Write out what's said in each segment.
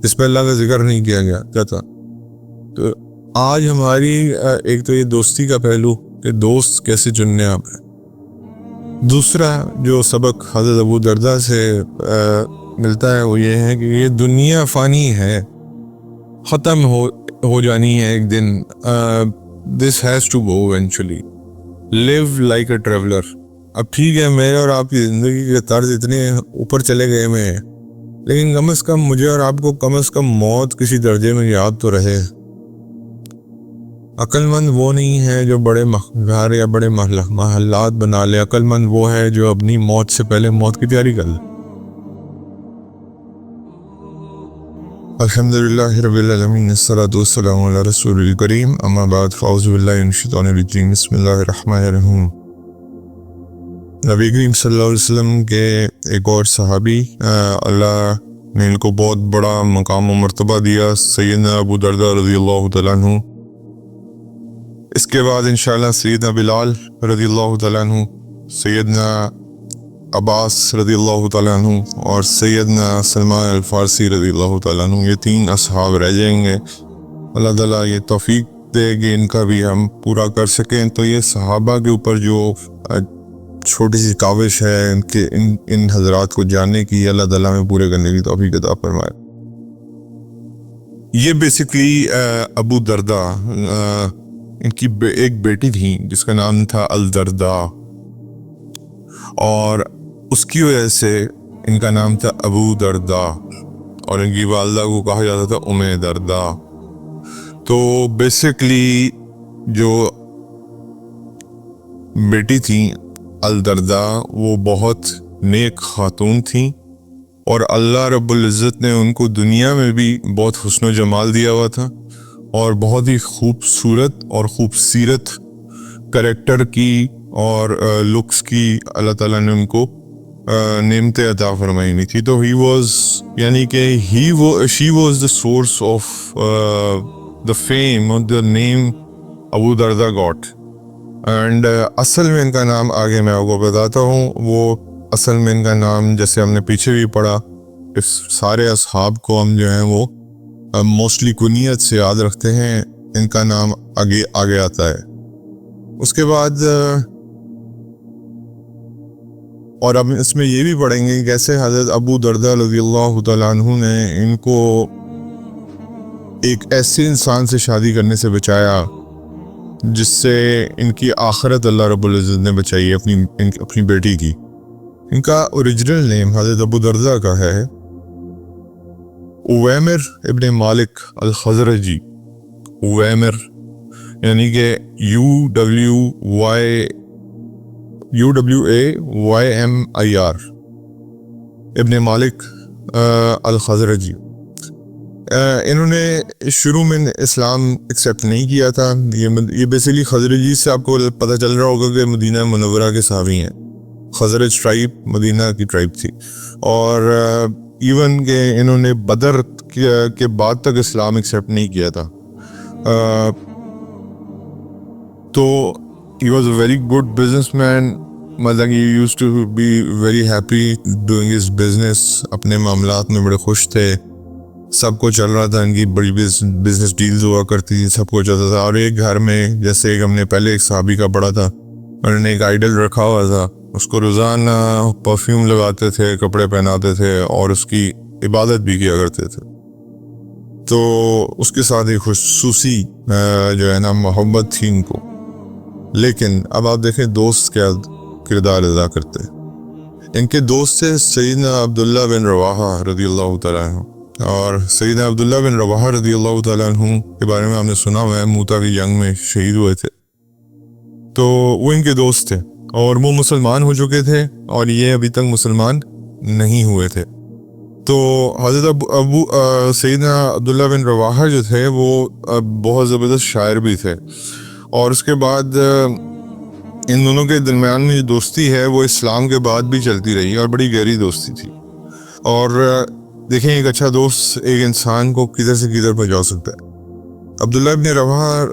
اس پہ اللہ کا ذکر نہیں کیا گیا جاتا. تو آج ہماری ایک تو یہ دوستی کا پہلو کہ دوست کیسے چننے آپ ہیں. دوسرا جو سبق حضرت ابو درداء سے ملتا ہے وہ یہ ہے کہ یہ دنیا فانی ہے, ختم ہو جانی ہے ایک دن. This has to go eventually. Live like a traveller. اب ٹھیک ہے میرے اور آپ کی زندگی کے طرز اتنے اوپر چلے گئے میں ہیں, لیکن کم از کم مجھے اور آپ کو کم از کم موت کسی درجے میں یاد تو رہے. عقل مند وہ نہیں ہے جو بڑے گھر یا بڑے محلات بنا لے. عقل مند وہ ہے جو اپنی موت سے پہلے موت کی تیاری کر لے. الحمدللہ رب العالمین, الصلاۃ والسلام علی رسول الکریم, اما بعد, فاعوذ باللہ من الشیطان الرجیم, بسم اللہ الرحمن الرحیم. نبی کریم صلی اللہ علیہ وسلم کے ایک اور صحابی, اللہ نے ان کو بہت بڑا مقام و مرتبہ دیا, سیدنا ابو درداء رضی اللہ تعالیٰ عنہ. اس کے بعد انشاءاللہ سیدنا بلال رضی اللہ تعالیٰ عنہ, سیدنا عباس رضی اللہ تعالیٰ عنہ اور سیدنا سلمان الفارسی رضی اللہ تعالیٰ عنہ, یہ 3 اصحاب رہ جائیں گے. اللہ تعالیٰ یہ توفیق دے کہ ان کا بھی ہم پورا کر سکیں. تو یہ صحابہ کے اوپر جو چھوٹی سی کاوش ہے ان حضرات کو جاننے کی, اللہ تعالیٰ میں پورے کرنے کی توفیق عطا فرمائے. یہ بیسکلی ابو درداء, ان کی ایک بیٹی تھی جس کا نام تھا الدرداء, اور اس کی وجہ سے ان کا نام تھا ابو درداء, اور ان کی والدہ کو کہا جاتا تھا ام درداء. تو بیسکلی جو بیٹی تھی الدرداء وہ بہت نیک خاتون تھیں, اور اللہ رب العزت نے ان کو دنیا میں بھی بہت حسن و جمال دیا ہوا تھا, اور بہت ہی خوبصورت اور خوبصیرت کریکٹر کی اور لکس کی اللہ تعالیٰ نے ان کو نعمتیں عطا فرمائی نہیں تھی. تو یعنی کہ she was the source of the fame or the name Abu Darda got. And اصل میں ان کا نام آگے میں آپ کو بتاتا ہوں. وہ اصل میں ان کا نام, جیسے ہم نے پیچھے بھی پڑھا, اس سارے اصحاب کو ہم جو ہیں وہ موسٹلی کنیت سے یاد رکھتے ہیں, ان کا نام آگے آتا ہے. اس کے بعد اور اب اس میں یہ بھی پڑھیں گے کیسے حضرت ابو درداء رضی اللہ تعالیٰ عنہ نے ان کو ایک ایسے انسان سے شادی کرنے سے بچایا جس سے ان کی آخرت اللہ رب العزت نے بچائی اپنی بیٹی کی. ان کا اوریجنل نیم حضرت ابو درداء کا ہے اویمر ابن مالک الخزرجی. اویمر یعنی کہ UWAYMIR ابن مالک الخزرجی. انہوں نے شروع میں اسلام ایکسیپٹ نہیں کیا تھا. یہ بیسیکلی خزرجی سے آپ کو پتہ چل رہا ہوگا کہ مدینہ منورہ کے صحابی ہیں. خزرج ٹرائب مدینہ کی ٹرائب تھی, اور ایون کہ انہوں نے بدر کے بعد تک اسلام ایکسیپٹ نہیں کیا تھا. تو he was a very good businessman, مطلب he used to be very happy doing his business. اپنے معاملات میں بڑے خوش تھے, سب کو چل رہا تھا, ان کی بڑی بزنس ڈیلز ہوا کرتی تھی, سب کو چلتا تھا. اور ایک گھر میں, جیسے ایک ہم نے پہلے ایک صحابی کا پڑھا تھا, انہوں نے ایک آئیڈل رکھا ہوا تھا, اس کو روزانہ پرفیوم لگاتے تھے, کپڑے پہناتے تھے, اور اس کی عبادت بھی کیا کرتے تھے. تو اس کے ساتھ ایک خصوصی جو ہے نا محبت تھی ان کو. لیکن اب آپ دیکھیں دوست کیا کردار ادا کرتے ہیں. ان کے دوست تھے سیدنا عبداللہ بن رواحہ رضی اللہ تعالیٰ عنہ, اور سیدنا عبداللہ بن رواحہ رضی اللہ تعالیٰ عنہ کے بارے میں آپ نے سنا ہوا ہے, موتا کی جنگ میں شہید ہوئے تھے. تو وہ ان کے دوست تھے, اور وہ مسلمان ہو چکے تھے, اور یہ ابھی تک مسلمان نہیں ہوئے تھے. تو حضرت سیدنا عبداللہ بن رواحہ جو تھے وہ بہت زبردست شاعر بھی تھے. اور اس کے بعد ان دونوں کے درمیان میں جو دوستی ہے وہ اسلام کے بعد بھی چلتی رہی, اور بڑی گہری دوستی تھی. اور دیکھیں ایک اچھا دوست ایک انسان کو کدھر سے کدھر پہنچا سکتا ہے. عبداللہ ابن رواحہ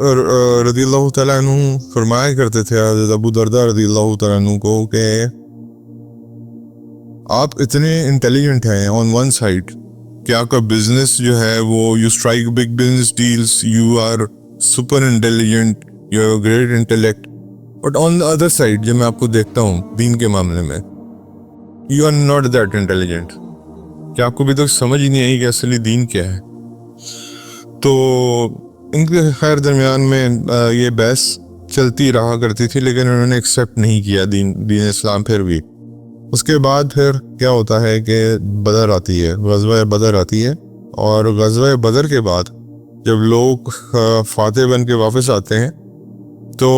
رضی اللہ تعالیٰ عنہ فرمایا کرتے تھے حضرت ابو درداء رضی اللہ تعالیٰ عنہ کو کہ آپ اتنے انٹیلیجنٹ ہیں آن ون سائڈ, کہ آپ کا بزنس جو ہے وہ you strike big business deals, you are super intelligent, you have great intellect, but on the other side جب میں آپ کو دیکھتا ہوں دین کے معاملے میں, you are not that intelligent, کہ آپ کو ابھی تک سمجھ ہی نہیں آئی کہ اصلی دین کیا ہے. تو ان کے خیر درمیان میں یہ بحث چلتی رہا کرتی تھی, لیکن انہوں نے ایکسیپٹ نہیں کیا دین اسلام. پھر بھی اس کے بعد پھر کیا ہوتا ہے کہ بدر آتی ہے, غزوہ بدر آتی ہے, اور غزوہ بدر کے بعد جب لوگ فاتح بن کے واپس آتے ہیں تو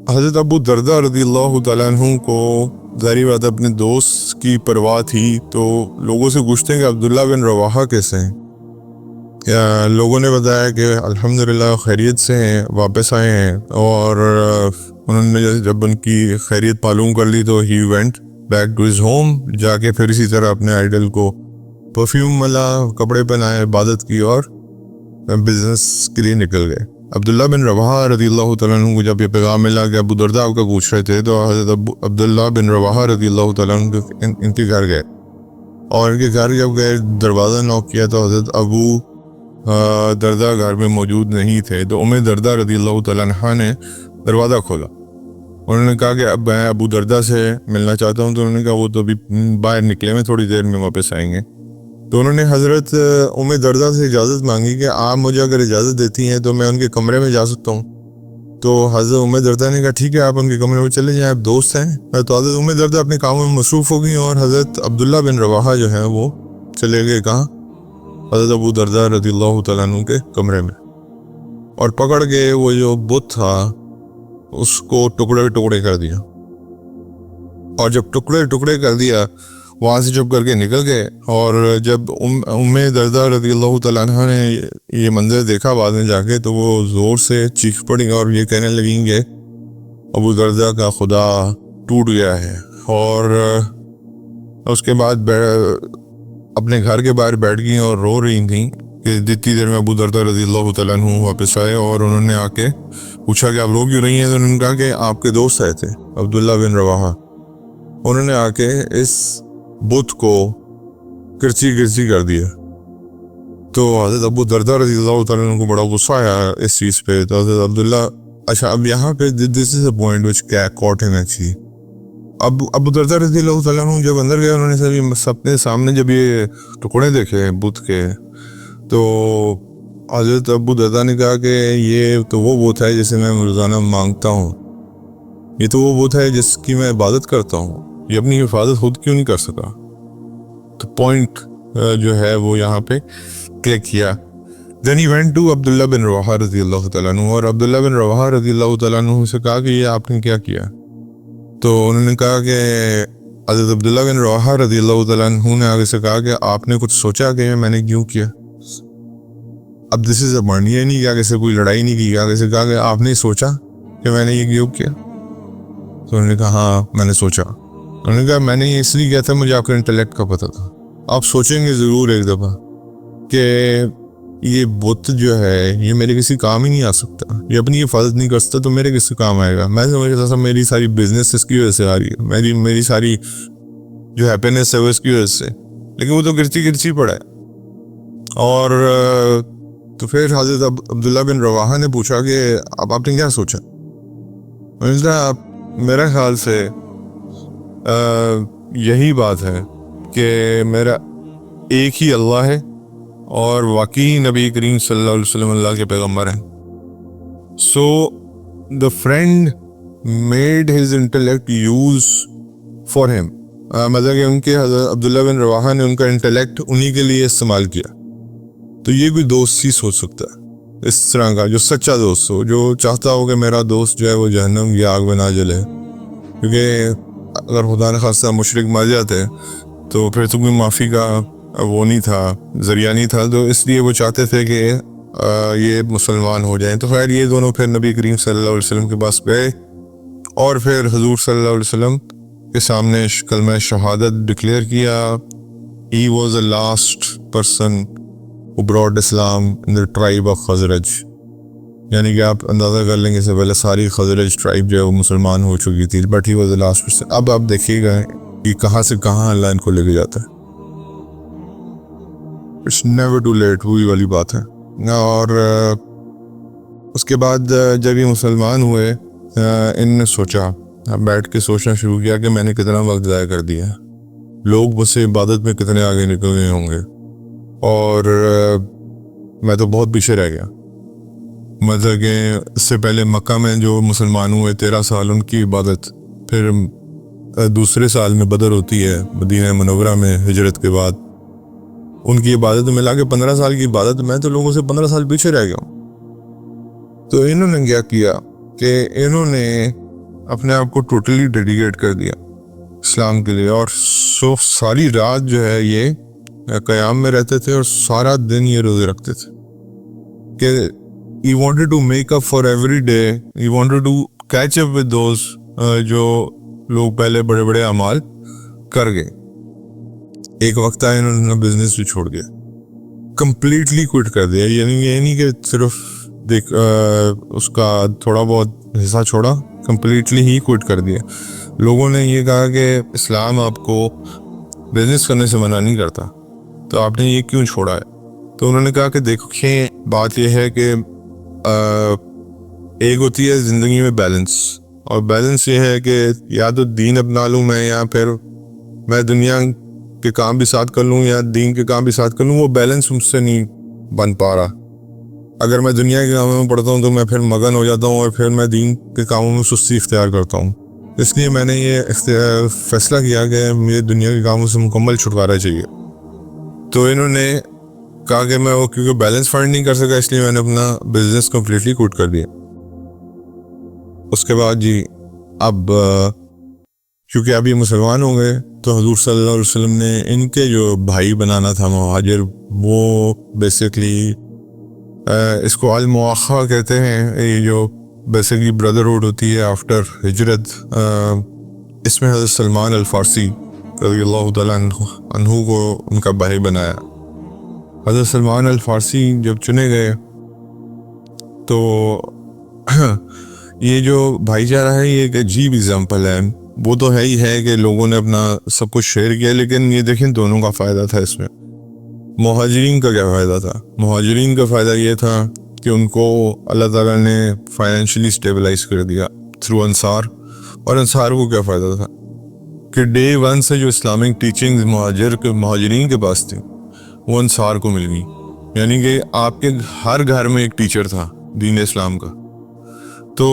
حضرت ابو دردہ رضی اللہ تعالیٰ عنہ کو ظاہری بات اپنے دوست کی پرواہ تھی, تو لوگوں سے پوچھتے ہیں کہ عبداللہ بن رواحہ کیسے ہیں. لوگوں نے بتایا کہ الحمدللہ خیریت سے ہیں, واپس آئے ہیں, اور انہوں نے جب ان کی خیریت معلوم کر لی تو he went back to his home, جا کے پھر اسی طرح اپنے آئیڈل کو پرفیوم ملا, کپڑے پہنائے, عبادت کی اور بزنس کے لیے نکل گئے. عبداللہ بن رواحہ رضی اللہ تعالیٰ عنہ کو جب یہ پیغام ملا کہ ابو دردہ آپ کا پوچھ رہے تھے, تو حضرت عبداللہ بن رواحہ رضی اللہ تعالیٰ عنہ ان کے گھر گئے, اور ان کے گھر جب گئے دروازہ نوک کیا تو حضرت ابو دردہ گھر میں موجود نہیں تھے. تو دردہ رضی اللہ تعالیٰ عنہ نے دروازہ کھولا, انہوں نے کہا کہ اب میں ابو دردہ سے ملنا چاہتا ہوں. تو انہوں نے کہا وہ تو ابھی باہر نکلے میں, تھوڑی دیر میں واپس آئیں گے. تو انہوں نے حضرت دردہ سے اجازت مانگی کہ آپ مجھے اگر اجازت دیتی ہیں تو میں ان کے کمرے میں جا سکتا ہوں. تو حضرت دردہ نے کہا ٹھیک ہے, آپ ان کے کمرے میں چلے جائیں, آپ دوست ہیں. تو حضرت دردہ اپنے کاموں میں مصروف ہو گئی, اور حضرت عبداللہ بن رواحہ جو ہیں وہ چلے گئے کہاں, حضرت ابو دردہ رضی اللہ تعالیٰ عنہ کے کمرے میں, اور پکڑ کے وہ جو بت تھا اس کو ٹکڑے ٹکڑے کر دیا. اور جب ٹکڑے ٹکڑے کر دیا وہاں سے چپ کر کے نکل گئے. اور جب دردہ رضی اللہ تعالیٰ عنہ نے یہ منظر دیکھا بعد میں جا کے, تو وہ زور سے چیخ پڑیں اور یہ کہنے لگیں کہ ابو دردہ کا خدا ٹوٹ گیا ہے. اور اس کے بعد اپنے گھر کے باہر بیٹھ گئیں اور رو رہی تھیں کہ جتنی دیر میں ابو دردہ رضی اللہ تعالیٰ عنہ واپس آئے, اور انہوں نے آ کے پوچھا کہ آپ رو کیوں رہی ہیں. تو انہوں نے کہا کہ آپ کے دوست آئے تھے عبداللہ بن رواحہ, انہوں نے آ کے اس بت کو کرچی کرچی کر دیا. تو حضرت ابو دردہ رضی اللہ تعالیٰ عنہ کو بڑا غصہ آیا اس چیز پہ. تو حضرت عبداللہ, اچھا اب یہاں پہ دس از اے پوائنٹ وچ کاٹ ہم ایکچولی. اب ابو دردہ رضی اللہ تعالیٰ عنہ جب اندر گئے, انہوں نے اپنے سامنے جب یہ ٹکڑے دیکھے بت کے, تو حضرت ابو دردہ نے کہا کہ یہ تو وہ بت ہے جسے میں روزانہ مانگتا ہوں, یہ تو وہ بت ہے جس کی میں عبادت کرتا ہوں, یہ اپنی حفاظت خود کیوں نہیں کر سکا. تو پوائنٹ جو ہے وہ یہاں پہ کلک کیا. دین ہی وینٹ ٹو عبداللہ بن رواحہ رضی اللہ تعالیٰ عنہ, اور عبداللہ بن رواحہ رضی اللہ تعالیٰ عنہ سے کہا کہ یہ آپ نے کیا کیا. تو انہوں نے کہا کہ حضرت عبداللہ بن رواحہ رضی اللہ تعالیٰ عنہ نے آگے سے کہا کہ آپ نے کچھ سوچا کہ میں نے کیوں کیا. اب دس از اے پوائنٹ, یہ نہیں کہ آگے سے کوئی لڑائی نہیں کی, آگے سے کہا کہ آپ نے سوچا کہ میں نے یہ کیوں کیا. تو انہوں نے کہا ہاں میں نے سوچا. انہوں نے کہا میں نے یہ اس لیے کیا تھا, مجھے آپ کے انٹلیکٹ کا پتہ تھا. آپ سوچیں گے ضرور ایک دفعہ کہ یہ بت جو ہے یہ میرے کسی کام ہی نہیں آ سکتا, یہ اپنی حفاظت نہیں کر سکتا, تو میرے کس کام آئے گا. میں سمجھتا تھا میری ساری بزنس اس کی وجہ سے آ رہی ہے, میری ساری جو ہیپینس ہے وہ اس کی وجہ سے, لیکن وہ تو گرچی گرچی پڑا ہے. اور تو پھر حضرت عبداللہ بن رواحہ نے پوچھا کہ اب آپ نے کیا سوچا. میرا خیال سے یہی بات ہے کہ میرا ایک ہی اللہ ہے, اور واقعی نبی کریم صلی اللہ علیہ وسلم اللہ کے پیغمبر ہیں. So the friend made his intellect use for him, مطلب کہ ان کے حضرت عبداللہ بن رواحہ نے ان کا انٹلیکٹ انہی کے لیے استعمال کیا. تو یہ کوئی دوست ہی سوچ سکتا ہے اس طرح کا, جو سچا دوست ہو, جو چاہتا ہو کہ میرا دوست جو ہے وہ جہنم کی آگ میں نہ جلے. کیونکہ اگر خدا نخواستہ مشرک مر جاتے تو پھر تو کوئی معافی کا وہ نہیں تھا, ذریعہ نہیں تھا, تو اس لیے وہ چاہتے تھے کہ یہ مسلمان ہو جائیں. تو خیر یہ دونوں پھر نبی کریم صلی اللہ علیہ وسلم کے پاس گئے, اور پھر حضور صلی اللہ علیہ وسلم کے سامنے کلمہ شہادت ڈکلیئر کیا. He was the last person who brought Islam in the tribe of Khazraj. یعنی کہ آپ اندازہ کر لیں گے, سے پہلے ساری خزرج ٹرائب جو ہے وہ مسلمان ہو چکی تھی, but he was the last person. اب آپ دیکھیے گا کہ کہاں سے کہاں اللہ ان کو لے کے جاتا ہے. اٹس نیور ٹو لیٹ، وہی والی بات ہے. اور اس کے بعد جب یہ مسلمان ہوئے ان نے سوچا، بیٹھ کے سوچنا شروع کیا کہ میں نے کتنا وقت ضائع کر دیا، لوگ مجھ سے عبادت میں کتنے آگے نکل گئے ہوں گے، اور میں تو بہت پیچھے رہ گیا. مطلب کہ اس سے پہلے مکہ میں جو مسلمان ہوئے 13 سال ان کی عبادت، پھر دوسرے سال میں بدر ہوتی ہے مدینہ منورہ میں ہجرت کے بعد، ان کی عبادت ملا کے 15 سال کی عبادت، میں تو لوگوں سے 15 سال پیچھے رہ گیا ہوں. تو انہوں نے کیا کیا کہ انہوں نے اپنے آپ کو ٹوٹلی ڈیڈیکیٹ کر دیا اسلام کے لیے، اور ساری رات جو ہے یہ قیام میں رہتے تھے اور سارا دن یہ روزے رکھتے تھے کہ he wanted to make up for every day, he wanted to catch up with those جو لوگ پہلے بڑے بڑے اعمال کر گئے. ایک وقت آیا انہوں نے بزنس بھی چھوڑ دیا، کمپلیٹلی کوئٹ کر دیا. یعنی یہ نہیں کہ صرف اس کا تھوڑا بہت حصہ چھوڑا، کمپلیٹلی ہی کوئٹ کر دیا. لوگوں نے یہ کہا کہ اسلام آپ کو بزنس کرنے سے منع نہیں کرتا، تو آپ نے یہ کیوں چھوڑا ہے؟ تو انہوں نے کہا کہ دیکھیں، بات یہ ہے کہ ایک ہوتی ہے زندگی میں بیلنس، اور بیلنس یہ ہے کہ یا تو دین اپنا لوں میں، یا پھر میں دنیا کے کام بھی ساتھ کر لوں یا دین کے کام بھی ساتھ کر لوں. وہ بیلنس مجھ سے نہیں بن پا رہا. اگر میں دنیا کے کاموں میں پڑھتا ہوں تو میں پھر مگن ہو جاتا ہوں، اور پھر میں دین کے کاموں میں سستی اختیار کرتا ہوں. اس لیے میں نے یہ فیصلہ کیا کہ مجھے دنیا کے کاموں سے مکمل چھٹکارا چاہیے. تو انہوں نے کہا کہ میں وہ کیونکہ بیلنس فائنڈ نہیں کر سکا، اس لیے میں نے اپنا بزنس کمپلیٹلی کوٹ کر دیا. اس کے بعد جی اب کیونکہ اب یہ مسلمان ہو گئے تو حضور صلی اللہ علیہ وسلم نے ان کے جو بھائی بنانا تھا مہاجر، وہ بیسکلی اس کو المواخہ کہتے ہیں، یہ جو بیسکلی بردرہوڈ ہوتی ہے آفٹر ہجرت. اس میں حضرت سلمان الفارسی رضی اللہ تعالیٰ عنہ کو ان کا بھائی بنایا. حضرت سلمان الفارسی جب چنے گئے تو یہ جو بھائی چارہ ہے یہ ایک عجیب اگزامپل ہے. وہ تو ہے ہی ہے کہ لوگوں نے اپنا سب کچھ شیئر کیا، لیکن یہ دیکھیں دونوں کا فائدہ تھا اس میں. مہاجرین کا کیا فائدہ تھا؟ مہاجرین کا فائدہ یہ تھا کہ ان کو اللہ تعالیٰ نے فائنینشلی اسٹیبلائز کر دیا تھرو انصار. اور انصار کو کیا فائدہ تھا کہ ڈے ون سے جو اسلامک ٹیچنگز مہاجرین کے پاس تھی وہ انصار کو مل گئی. یعنی کہ آپ کے ہر گھر میں ایک ٹیچر تھا دین اسلام کا. تو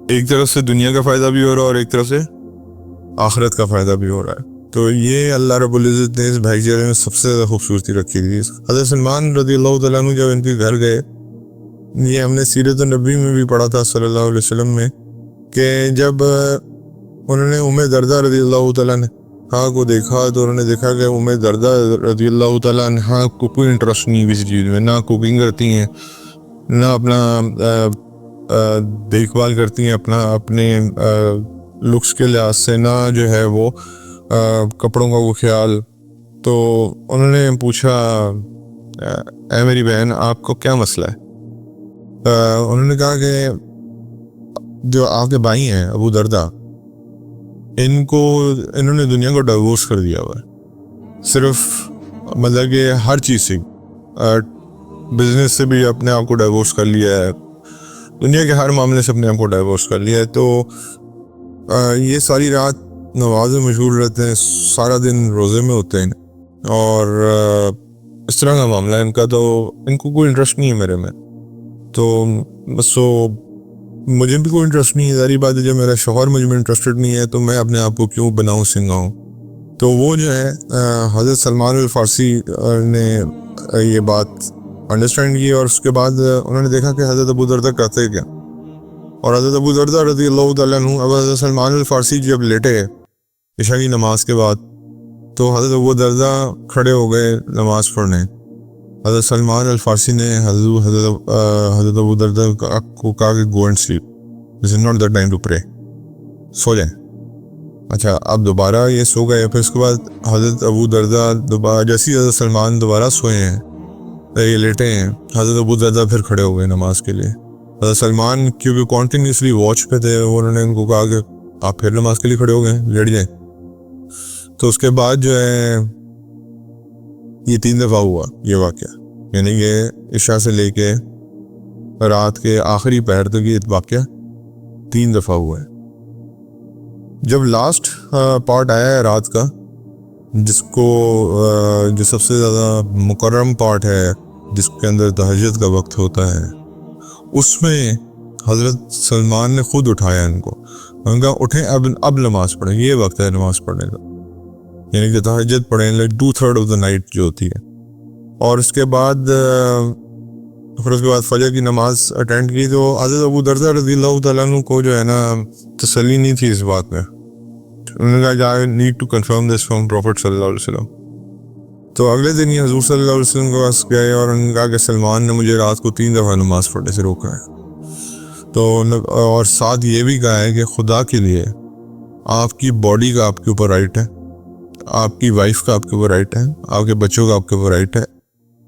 ایک طرف سے دنیا کا فائدہ بھی ہو رہا ہے اور ایک طرف سے آخرت کا فائدہ بھی ہو رہا ہے. تو یہ اللہ رب العزت نے اس بھائی چارے میں سب سے زیادہ خوبصورتی رکھی تھی. حضرت سلمان رضی اللہ تعالیٰ عنہ جب ان کے گھر گئے، یہ ہم نے سیرت النبی میں بھی پڑھا تھا صلی اللہ علیہ وسلم میں، کہ جب انہوں نے ام دردہ رضی اللہ تعالیٰ عنہا کو دیکھا تو انہوں نے دیکھا کہ ام دردہ رضی اللہ تعالیٰ عنہا کو کوئی انٹرسٹ نہیں کسی چیز میں، نہ کوکنگ کرتی ہیں، نہ اپنا دیکھ بھال کرتی ہیں اپنے لکس کے لحاظ سے، نہ جو ہے وہ کپڑوں کا وہ خیال. تو انہوں نے پوچھا اے میری بہن آپ کو کیا مسئلہ ہے؟ انہوں نے کہا کہ جو آپ کے بھائی ہیں ابو دردہ، انہوں نے دنیا کو ڈائیورس کر دیا ہوا ہے. صرف مطلب کہ ہر چیز سے، بزنس سے بھی اپنے آپ کو ڈائیورس کر لیا ہے، دنیا کے ہر معاملے سے اپنے آپ کو ڈائیورس کر لیا ہے. تو یہ ساری رات نماز میں مشغول رہتے ہیں، سارا دن روزے میں ہوتے ہیں، اور اس طرح کا معاملہ ہے ان کا. تو ان کو کوئی انٹرسٹ نہیں ہے میرے میں. تو بس مجھے بھی کوئی انٹرسٹ نہیں ہے. ظاہری بات ہے جب میرا شوہر مجھ میں انٹرسٹڈ نہیں ہے تو میں اپنے آپ کو کیوں بناؤں سنگاؤں. تو وہ جو ہے حضرت سلمان الفارسی نے یہ بات انڈرسٹینڈ کی، اور اس کے بعد انہوں نے دیکھا کہ حضرت ابو دردہ کرتے کیا. اور حضرت ابو دردہ رضی اللہ تعالیٰ عنہ، اب حضرت سلمان الفارسی جب لیٹے عشاء کی نماز کے بعد تو حضرت ابو دردہ کھڑے ہو گئے نماز پڑھنے. حضرت سلمان الفارسی نے حضرت ابو دردہ کو کہا کہ go and sleep, this is not the time to pray, سو جائیں. اچھا اب دوبارہ یہ سو گئے. پھر اس کے بعد حضرت ابو دردہ دوبارہ جیسی حضرت سلمان دوبارہ سوئے ہیں، یہ لیٹے ہیں، حضرت ابو دردہ پھر کھڑے ہو گئے نماز کے لیے. حضرت سلمان کیونکہ کانٹینیوسلی واچ پہ تھے، انہوں نے ان کو کہا کہ آپ پھر نماز کے لیے کھڑے ہو گئے، لیٹ جائیں. تو اس کے بعد جو ہے یہ 3 دفعہ ہوا یہ واقعہ، یعنی کہ عشاء سے لے کے رات کے آخری پہر تک یہ واقعہ 3 دفعہ ہوا ہے۔ جب لاسٹ پارٹ آیا ہے رات کا، جس کو جو سب سے زیادہ مکرم پارٹ ہے، جس کے اندر تہجد کا وقت ہوتا ہے، اس میں حضرت سلمان نے خود اٹھایا ان کو، ان کا اٹھیں اب نماز پڑھیں، یہ وقت ہے نماز پڑھنے کا، یعنی کہ تہجد پڑھیں 2/3 آف دا نائٹ جو ہوتی ہے۔ اور اس کے بعد فجر کی نماز اٹینڈ کی، تو حضرت ابو دردہ رضی اللہ تعالیٰ عنہ کو جو ہے نا تسلی نہیں تھی اس بات میں، انہوں نے کہا I need to confirm this from Prophet صلی اللہ علیہ وسلم۔ تو اگلے دن ہی حضور صلی اللہ علیہ وسلم کے پاس گئے اور انہوں نے کہا کہ سلمان نے مجھے رات کو 3 دفعہ نماز پڑھنے سے روکا ہے، تو اور ساتھ یہ بھی کہا ہے کہ خدا کے لیے آپ کی باڈی کا آپ کے اوپر رائٹ ہے، آپ کی وائف کا آپ کے اوپر رائٹ ہے، آپ کے بچوں کا آپ کے اوپر رائٹ ہے،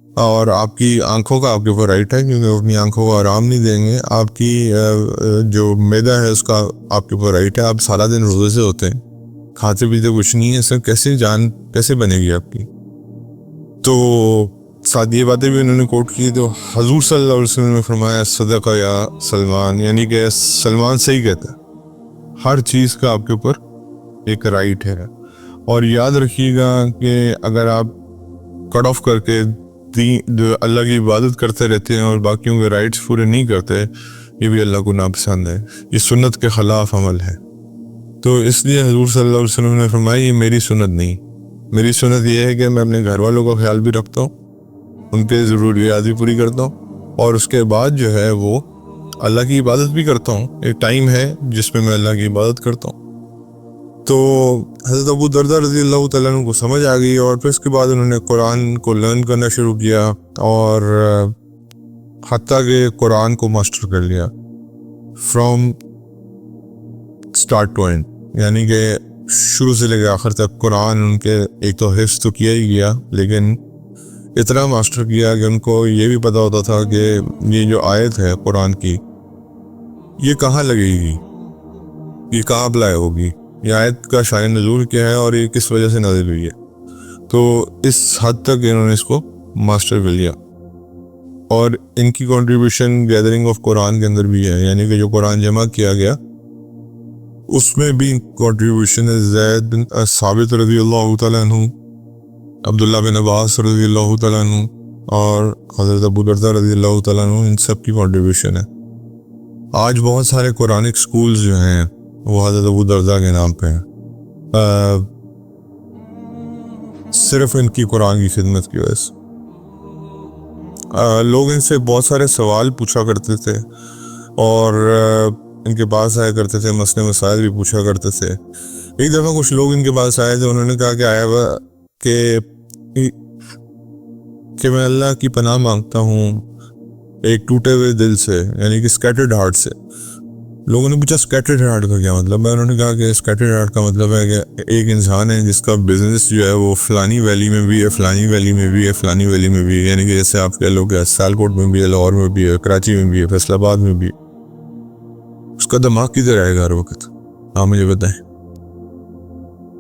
اور آپ کی آنکھوں کا آپ کے اوپر رائٹ ہے، کیونکہ اپنی آنکھوں کو آرام نہیں دیں گے، آپ کی جو معدہ ہے اس کا آپ کے اوپر رائٹ ہے، آپ سارا دن روزے سے ہوتے ہیں، کھاتے پیتے کچھ نہیں ہے، سر کیسے جان کیسے بنے گی آپ کی؟ تو ساتھ یہ باتیں بھی انہوں نے کوٹ کی، تو حضور صلی اللہ علیہ وسلم نے فرمایا صدقہ یا سلمان، یعنی کہ سلمان صحیح کہتا ہے، ہر چیز کا آپ کے اوپر ایک رائٹ ہے۔ اور یاد رکھیے گا کہ اگر آپ کٹ آف کر کے اللہ کی عبادت کرتے رہتے ہیں اور باقیوں کے رائٹس پورے نہیں کرتے، یہ بھی اللہ کو ناپسند ہے، یہ سنت کے خلاف عمل ہے۔ تو اس لیے حضور صلی اللہ علیہ وسلم نے فرمایا یہ میری سنت نہیں، میری سنت یہ ہے کہ میں اپنے گھر والوں کا خیال بھی رکھتا ہوں، ان کے ضروریات بھی پوری کرتا ہوں، اور اس کے بعد جو ہے وہ اللہ کی عبادت بھی کرتا ہوں، ایک ٹائم ہے جس میں اللہ کی عبادت کرتا ہوں۔ تو حضرت ابو دردہ رضی اللہ تعالیٰ عنہ کو سمجھ آ گئی، اور پھر اس کے بعد انہوں نے قرآن کو لرن کرنا شروع کیا، اور حتیٰ کہ قرآن کو ماسٹر کر لیا فرام اسٹارٹ ٹو اینڈ، یعنی کہ شروع سے لے کے آخر تک قرآن ان کے ایک تو حفظ تو کیا ہی گیا، لیکن اتنا ماسٹر کیا کہ ان کو یہ بھی پتہ ہوتا تھا کہ یہ جو آیت ہے قرآن کی یہ کہاں لگے گی، یہ کہاں اپلائی ہوگی، یہ آیت کا شان نزول کیا ہے اور یہ کس وجہ سے نازل ہوئی ہے۔ تو اس حد تک انہوں نے اس کو ماسٹر کر لیا، اور ان کی کنٹریبیوشن گیدرنگ آف قرآن کے اندر بھی ہے، یعنی کہ جو قرآن جمع کیا گیا اس میں بھی کنٹریبیوشن ہے زید بن ثابت رضی اللہ تعالیٰ عنہ، عبداللہ بن عباس رضی اللہ تعالیٰ عنہ، اور حضرت ابو دردہ رضی اللہ تعالیٰ عنہ، ان سب کی کنٹریبیوشن ہے۔ آج بہت سارے قرآنک سکولز جو ہیں وہ حضرت ابو دردہ کے نام پہ ہیں، صرف ان کی قرآن کی خدمت کی وجہ سے۔ لوگ ان سے بہت سارے سوال پوچھا کرتے تھے، اور ان کے پاس آیا کرتے تھے، مسئلے مسائل بھی پوچھا کرتے تھے۔ ایک دفعہ کچھ لوگ ان کے پاس آئے تھے، انہوں نے کہا کہ آیا ہوا کہ میں اللہ کی پناہ مانگتا ہوں ایک ٹوٹے ہوئے دل سے، یعنی کہ اسکیٹرڈ ہارٹ سے۔ لوگوں نے پوچھا اسکیٹرڈ ہارٹ کا کیا مطلب ہے؟ انہوں نے کہا کہ اسکیٹرڈ ہارٹ کا مطلب ہے کہ ایک انسان ہے جس کا بزنس جو ہے وہ فلانی ویلی میں بھی ہے، فلانی ویلی میں بھی ہے، فلانی ویلی میں بھی ہے، یعنی کہ جیسے آپ کہہ لو کہ سیالکوٹ میں بھی ہے، لاہور میں بھی ہے، کراچی میں بھی ہے، فیصل آباد میں بھی ہے۔ اس کا دماغ کدھر آئے گا ہر وقت؟ آپ مجھے بتائیں،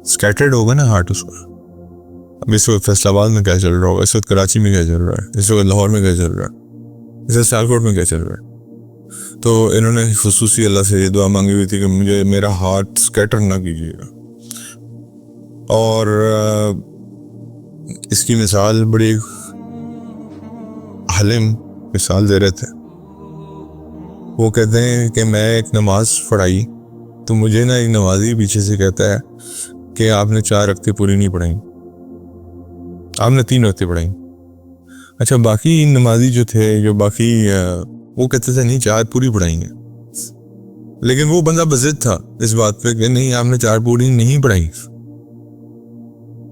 اسکیٹرڈ ہوگا نا ہارٹ اس کا۔ اب اس وقت فیصل آباد میں کیا چل رہا ہوگا، اس وقت کراچی میں کیا چل رہا ہے، اس وقت لاہور میں کیا چل رہا ہے، اس وقت سیالکوٹ میں کیا چل رہا ہے۔ تو انہوں نے خصوصی اللہ سے یہ دعا مانگی ہوئی تھی کہ مجھے میرا ہارٹ اسکیٹر نہ کیجیے گا۔ اور اس کی مثال بڑی حلم مثال دے رہے تھے۔ وہ کہتے ہیں کہ میں ایک نماز پڑھائی تو مجھے نا ایک نمازی پیچھے سے کہتا ہے کہ آپ نے 4 رکعتیں پوری نہیں پڑھائیں، آپ نے 3 رکعتیں پڑھائیں۔ اچھا، باقی نمازی جو تھے، جو باقی وہ کہتے تھے نہیں 4 پوری پڑھائیں گے، لیکن وہ بندہ بضد تھا اس بات پہ کہ نہیں آپ نے 4 پوری نہیں پڑھائی۔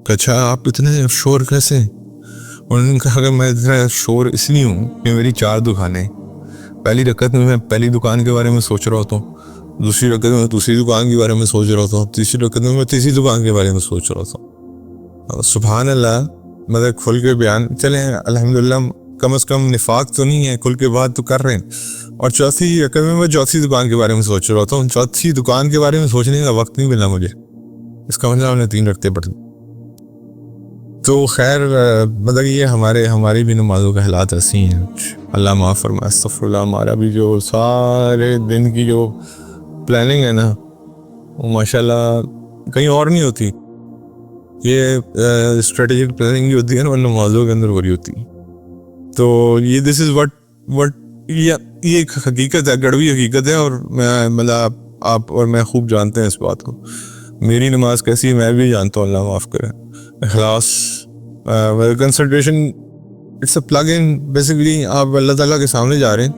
کہ اچھا آپ اتنے شور کیسے؟ انہوں نے کہا کہ میں اتنا شور اس لیے ہوں کہ میری 4 دکانیں، پہلی رکعت میں پہلی دکان کے بارے میں سوچ رہا ہوتا ہوں، دوسری رکعت میں دوسری دکان کے بارے میں سوچ رہا ہوتا ہوں، تیسری رکعت میں تیسری دکان کے بارے میں سوچ رہا ہوتا ہوں۔ سبحان اللہ، مطلب کھل کے بیان چلیں الحمدللہ، کم از کم نفاق تو نہیں ہے، کھل کے بات تو کر رہے ہیں۔ اور چوتھی رکعت میں چوتھی دکان کے بارے میں سوچ رہا ہوتا ہوں، چوتھی دکان کے بارے میں سوچنے کا وقت نہیں ملا مجھے، اس کا مطلب ہم نے 3 رکعتیں پڑھی۔ تو خیر مطلب یہ ہماری بھی نمازوں کے حالات ایسی ہیں. اللہ معاف فرمائے. استغفر اللہ. ہمارا بھی جو سارے دن کی جو پلاننگ ہے نا وہ ماشاء اللہ کہیں اور نہیں ہوتی. یہ اسٹریٹجک پلاننگ جو ہوتی ہے نا وہ نمازوں کے اندر ہو رہی ہوتی. تو یہ دس از وٹ یہ ایک حقیقت ہے, کڑوی حقیقت ہے. اور میں مطلب آپ اور میں خوب جانتے ہیں اس بات کو. میری نماز کیسی ہے میں بھی جانتا ہوں, اللہ معاف کرے. اخلاص, concentration, it's a plug in. Basically آپ اللہ تعالیٰ کے سامنے جا رہے ہیں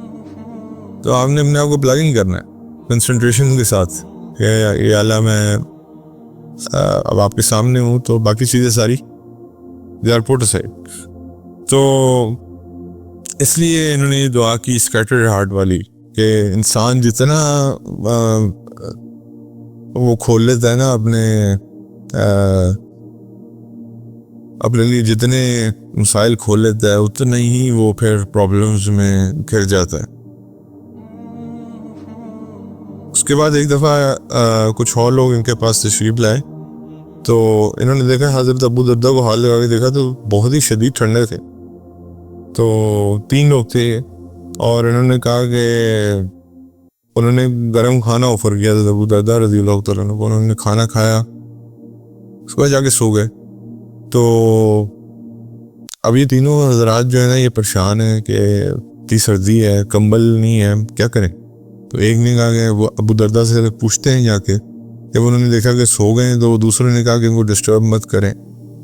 تو آپ نے اپنے آپ کو پلگ ان کرنا ہے کنسنٹریشن کے ساتھ کہ یا اللہ میں اب آپ کے سامنے ہوں تو باقی چیزیں ساری دے آر پٹ اسائڈ. تو اس لیے انہوں نے یہ دعا کی اسکیٹرڈ ہارٹ والی کہ انسان جتنا وہ کھول لیتا ہے نا اپنے لیے, جتنے مسائل کھول لیتا ہے اتنا ہی وہ پھر پرابلمز میں گر جاتا ہے. اس کے بعد ایک دفعہ کچھ اور لوگ ان کے پاس تشریف لائے تو انہوں نے دیکھا حضرت ابو دردہ کو حال لگا کے دیکھا تو بہت ہی شدید ٹھنڈے تھے. تو 3 لوگ تھے اور انہوں نے کہا کہ انہوں نے گرم کھانا آفر کیا تھا ابو دردہ رضی اللہ تعالیٰ عنہ کو. انہوں نے کھانا کھایا, اس کے بعد جا کے سو گئے. تو اب یہ تینوں حضرات جو ہے نا یہ پریشان ہیں کہ اتنی سردی ہے, کمبل نہیں ہے, کیا کریں. تو ایک نے کہا کہ وہ ابو دردہ سے پوچھتے ہیں جا کے. جب انہوں نے دیکھا کہ سو گئے تو دوسرے نے کہا کہ ان کو ڈسٹرب مت کریں,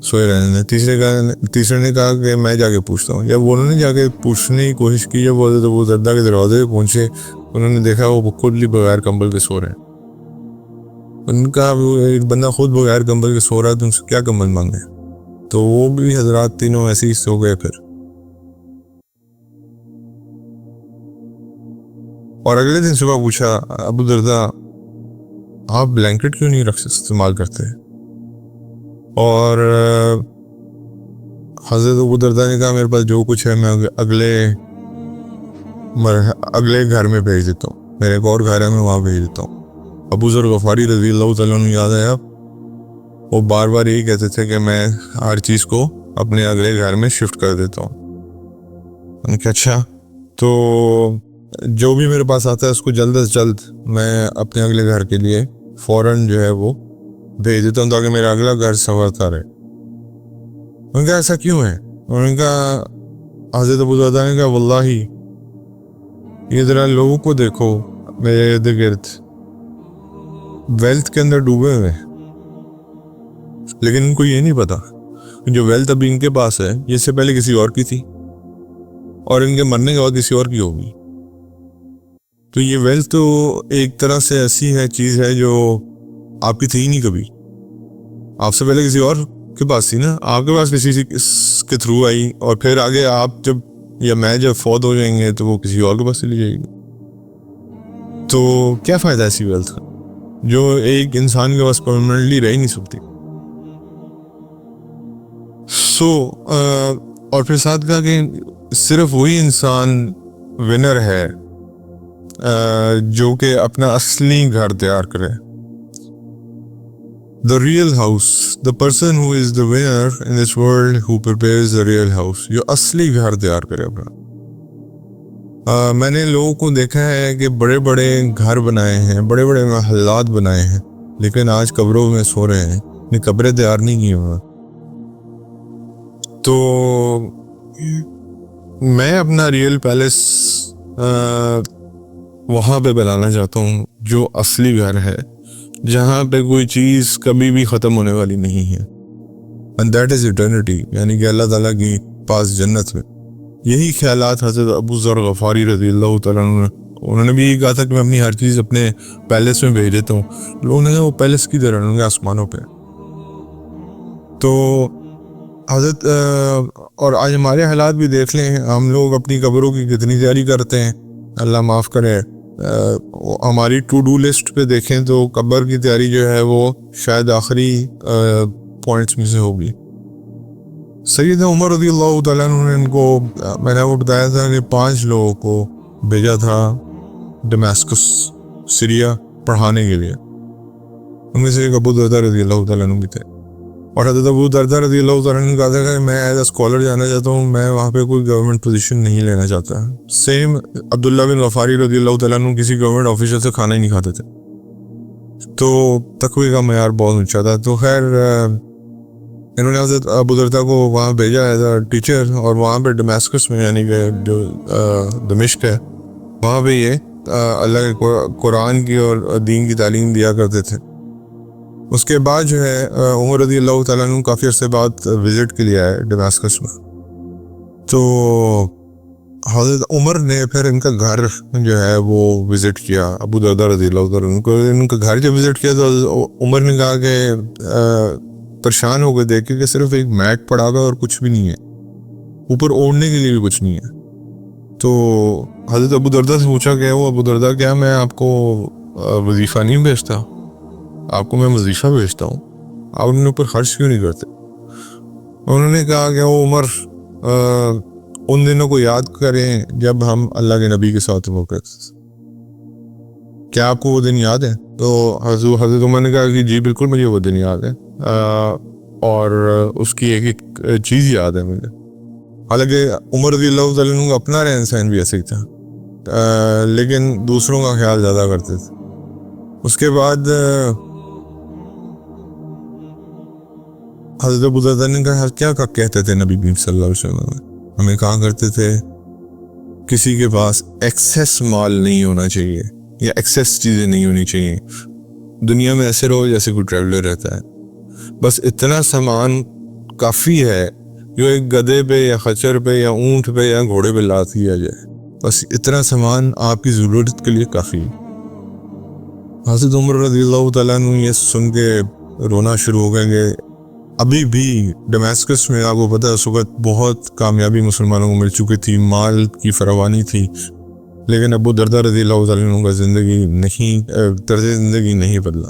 سوئے رہنے. تیسرے نے کہا کہ میں جا کے پوچھتا ہوں. جب انہوں نے جا کے پوچھنے کی کوشش کی, جب وہ ابو دردہ کے دروازے پہ پہنچے انہوں نے دیکھا وہ خود ہی بغیر کمبل کے سو رہے ہیں. ان کا ایک بندہ خود بغیر کمبل کے سو رہا ہے تو ان سے کیا کمبل مانگے. تو وہ بھی حضرات تینوں ایسے ہی سو گئے پھر. اور اگلے دن صبح پوچھا ابو دردہ آپ بلینکٹ کیوں نہیں استعمال کرتے. اور حضرت ابو دردہ نے کہا میرے پاس جو کچھ ہے میں اگلے گھر میں بھیج دیتا ہوں, میرے ایک اور گھر ہے میں وہاں بھیج دیتا ہوں. ابو ذر غفاری رضی اللہ تعالیٰ عنہ یاد ہے آپ, وہ بار بار یہی کہتے تھے کہ میں ہر چیز کو اپنے اگلے گھر میں شفٹ کر دیتا ہوں. ان کا اچھا, تو جو بھی میرے پاس آتا ہے اس کو جلد از جلد میں اپنے اگلے گھر کے لیے فوراً جو ہے وہ بھیج دیتا ہوں تاکہ میرا اگلا گھر سنورتا رہے. ان کا ایسا کیوں ہے. اور ان کا حضرت ابو دردہ نے کہا واللہ یہ ذرا لوگوں کو دیکھو میرے ارد گرد ویلتھ کے اندر ڈوبے ہوئے, لیکن ان کو یہ نہیں پتا جو ویلتھ ابھی ان کے پاس ہے یہ سے پہلے کسی اور کی تھی اور ان کے مرنے کے بعد کسی اور کی ہوگی. تو یہ ویلتھ تو ایک طرح سے ایسی ہے چیز ہے جو آپ کی تھی ہی نہیں کبھی, آپ سے پہلے کسی اور کے پاس تھی نا, آپ کے پاس کسی کے تھرو آئی اور پھر آگے آپ جب یا میں جب فوت ہو جائیں گے تو وہ کسی اور کے پاس چلی جائے گی. تو کیا فائدہ ایسی ویلتھ کا جو ایک انسان کے پاس پرماننٹلی رہ ہی نہیں سکتی. اور پھر ساتھ کہا کہ صرف وہی انسان ونر ہے جو کہ اپنا اصلی گھر تیار کرے. The real house, the person who is the winner in this world who prepares the real house, جو اصلی گھر تیار کرے اپنا. میں نے لوگوں کو دیکھا ہے کہ بڑے بڑے گھر بنائے ہیں, بڑے بڑے محلات بنائے ہیں, لیکن آج قبروں میں سو رہے ہیں, اپنی قبریں تیار نہیں کی انہوں نے. تو میں اپنا ریئل پیلس وہاں پہ بنانا چاہتا ہوں جو اصلی گھر ہے, جہاں پہ کوئی چیز کبھی بھی ختم ہونے والی نہیں ہے. and that is eternity, یعنی کہ اللہ تعالیٰ کی پاس جنت میں. یہی خیالات حضرت ابو ذر غفاری رضی اللہ تعالیٰ عنہ انہوں نے بھی یہ کہا تھا کہ میں اپنی ہر چیز اپنے پیلس میں بھیج دیتا ہوں. لوگوں نے کہا وہ پیلس کی طرح ہوں گے آسمانوں پہ. تو حضرت اور آج ہمارے حالات بھی دیکھ لیں, ہم لوگ اپنی قبروں کی کتنی تیاری کرتے ہیں, اللہ معاف کرے. ہماری ٹو ڈو لسٹ پہ دیکھیں تو قبر کی تیاری جو ہے وہ شاید آخری پوائنٹس میں سے ہوگی. سیدنا عمر رضی اللہ تعالیٰ عنہ نے ان کو, میں نے وہ بتایا تھا کہ 5 لوگوں کو بھیجا تھا ڈمیسکس سیریا پڑھانے کے لیے. ان میں سے ایک ابو دردہ رضی اللہ تعالیٰ عنہ بھی تھے. اور حضرت ابو دردہ رضی اللہ تعالیٰ عنہ نے کہا تھا کہ میں ایز اے اسکالر جانا چاہتا ہوں, میں وہاں پہ کوئی گورنمنٹ پوزیشن نہیں لینا چاہتا. سیم عبداللہ بن غفاری رضی اللہ تعالیٰ عنہ کسی گورنمنٹ آفیسر سے کھانا ہی نہیں کھاتے تھے, تو تقوی کا معیار بہت اونچا تھا. تو خیر انہوں نے حضرت ابو دردہ کو وہاں بھیجا ایز اے ٹیچر, اور وہاں پہ ڈمیسکس میں یعنی کہ جو دمشق ہے وہاں پہ یہ اللہ کے قرآن کی اور دین کی تعلیم دیا کرتے تھے. اس کے بعد جو ہے عمر رضی اللہ تعالیٰ عنہ کافی عرصے بعد وزٹ کے لیے آئے ڈمیسکس میں. تو حضرت عمر نے پھر ان کا گھر جو ہے وہ وزٹ کیا, ابو دردہ رضی اللہ تعالیٰ عنہ کو ان کا گھر جب وزٹ کیا تو عمر نے کہا کہ پریشان ہو گئے دیکھ کے کہ صرف ایک میٹ پڑا ہوا اور کچھ بھی نہیں ہے, اوپر اوڑھنے کے لیے بھی کچھ نہیں ہے. تو حضرت ابو دردہ سے پوچھا کہ وہ ابو دردہ کیا میں آپ کو وظیفہ نہیں بھیجتا, آپ کو میں وظیفہ بھیجتا ہوں, آپ ان پر خرچ کیوں نہیں کرتے؟ انہوں نے کہا کہ وہ عمر ان دنوں کو یاد کریں جب ہم اللہ کے نبی کے ساتھ ہوا کرتے تھے, کیا آپ کو وہ دن یاد ہے؟ تو حضرت عمر نے کہا کہ جی بالکل مجھے وہ دن یاد ہے, اور اس کی ایک ایک چیز یاد ہے مجھے. حالانکہ عمر رضی اللہ تعالیٰ عنہ کا اپنا رہن سہن بھی ایسے ہی تھا, لیکن دوسروں کا خیال زیادہ کرتے تھے. اس کے بعد حضرت ابو دردہ نے کہا کیا کہتے تھے نبی کریم صلی اللہ علیہ وسلم, ہمیں کہا کرتے تھے کسی کے پاس ایکسیس مال نہیں ہونا چاہیے یا ایکسیس چیزیں نہیں ہونی چاہیے, دنیا میں ایسے رہو جیسے کوئی ٹریولر رہتا ہے, بس اتنا سامان کافی ہے جو ایک گدھے پہ یا خچر پہ یا اونٹ پہ یا گھوڑے پہ لاد کیا جائے, بس اتنا سامان آپ کی ضرورت کے لیے کافی ہے. حضرت عمر رضی اللہ تعالیٰ عنہ یہ سن کے رونا شروع ہو گئے کہ ابھی بھی ڈمیسکس میں آپ کو پتہ ہے اس وقت بہت کامیابی مسلمانوں کو مل چکی تھی, مال کی فراوانی تھی, لیکن ابو دردہ رضی اللہ تعالیٰ عنہ کا زندگی نہیں, طرز زندگی نہیں بدلا.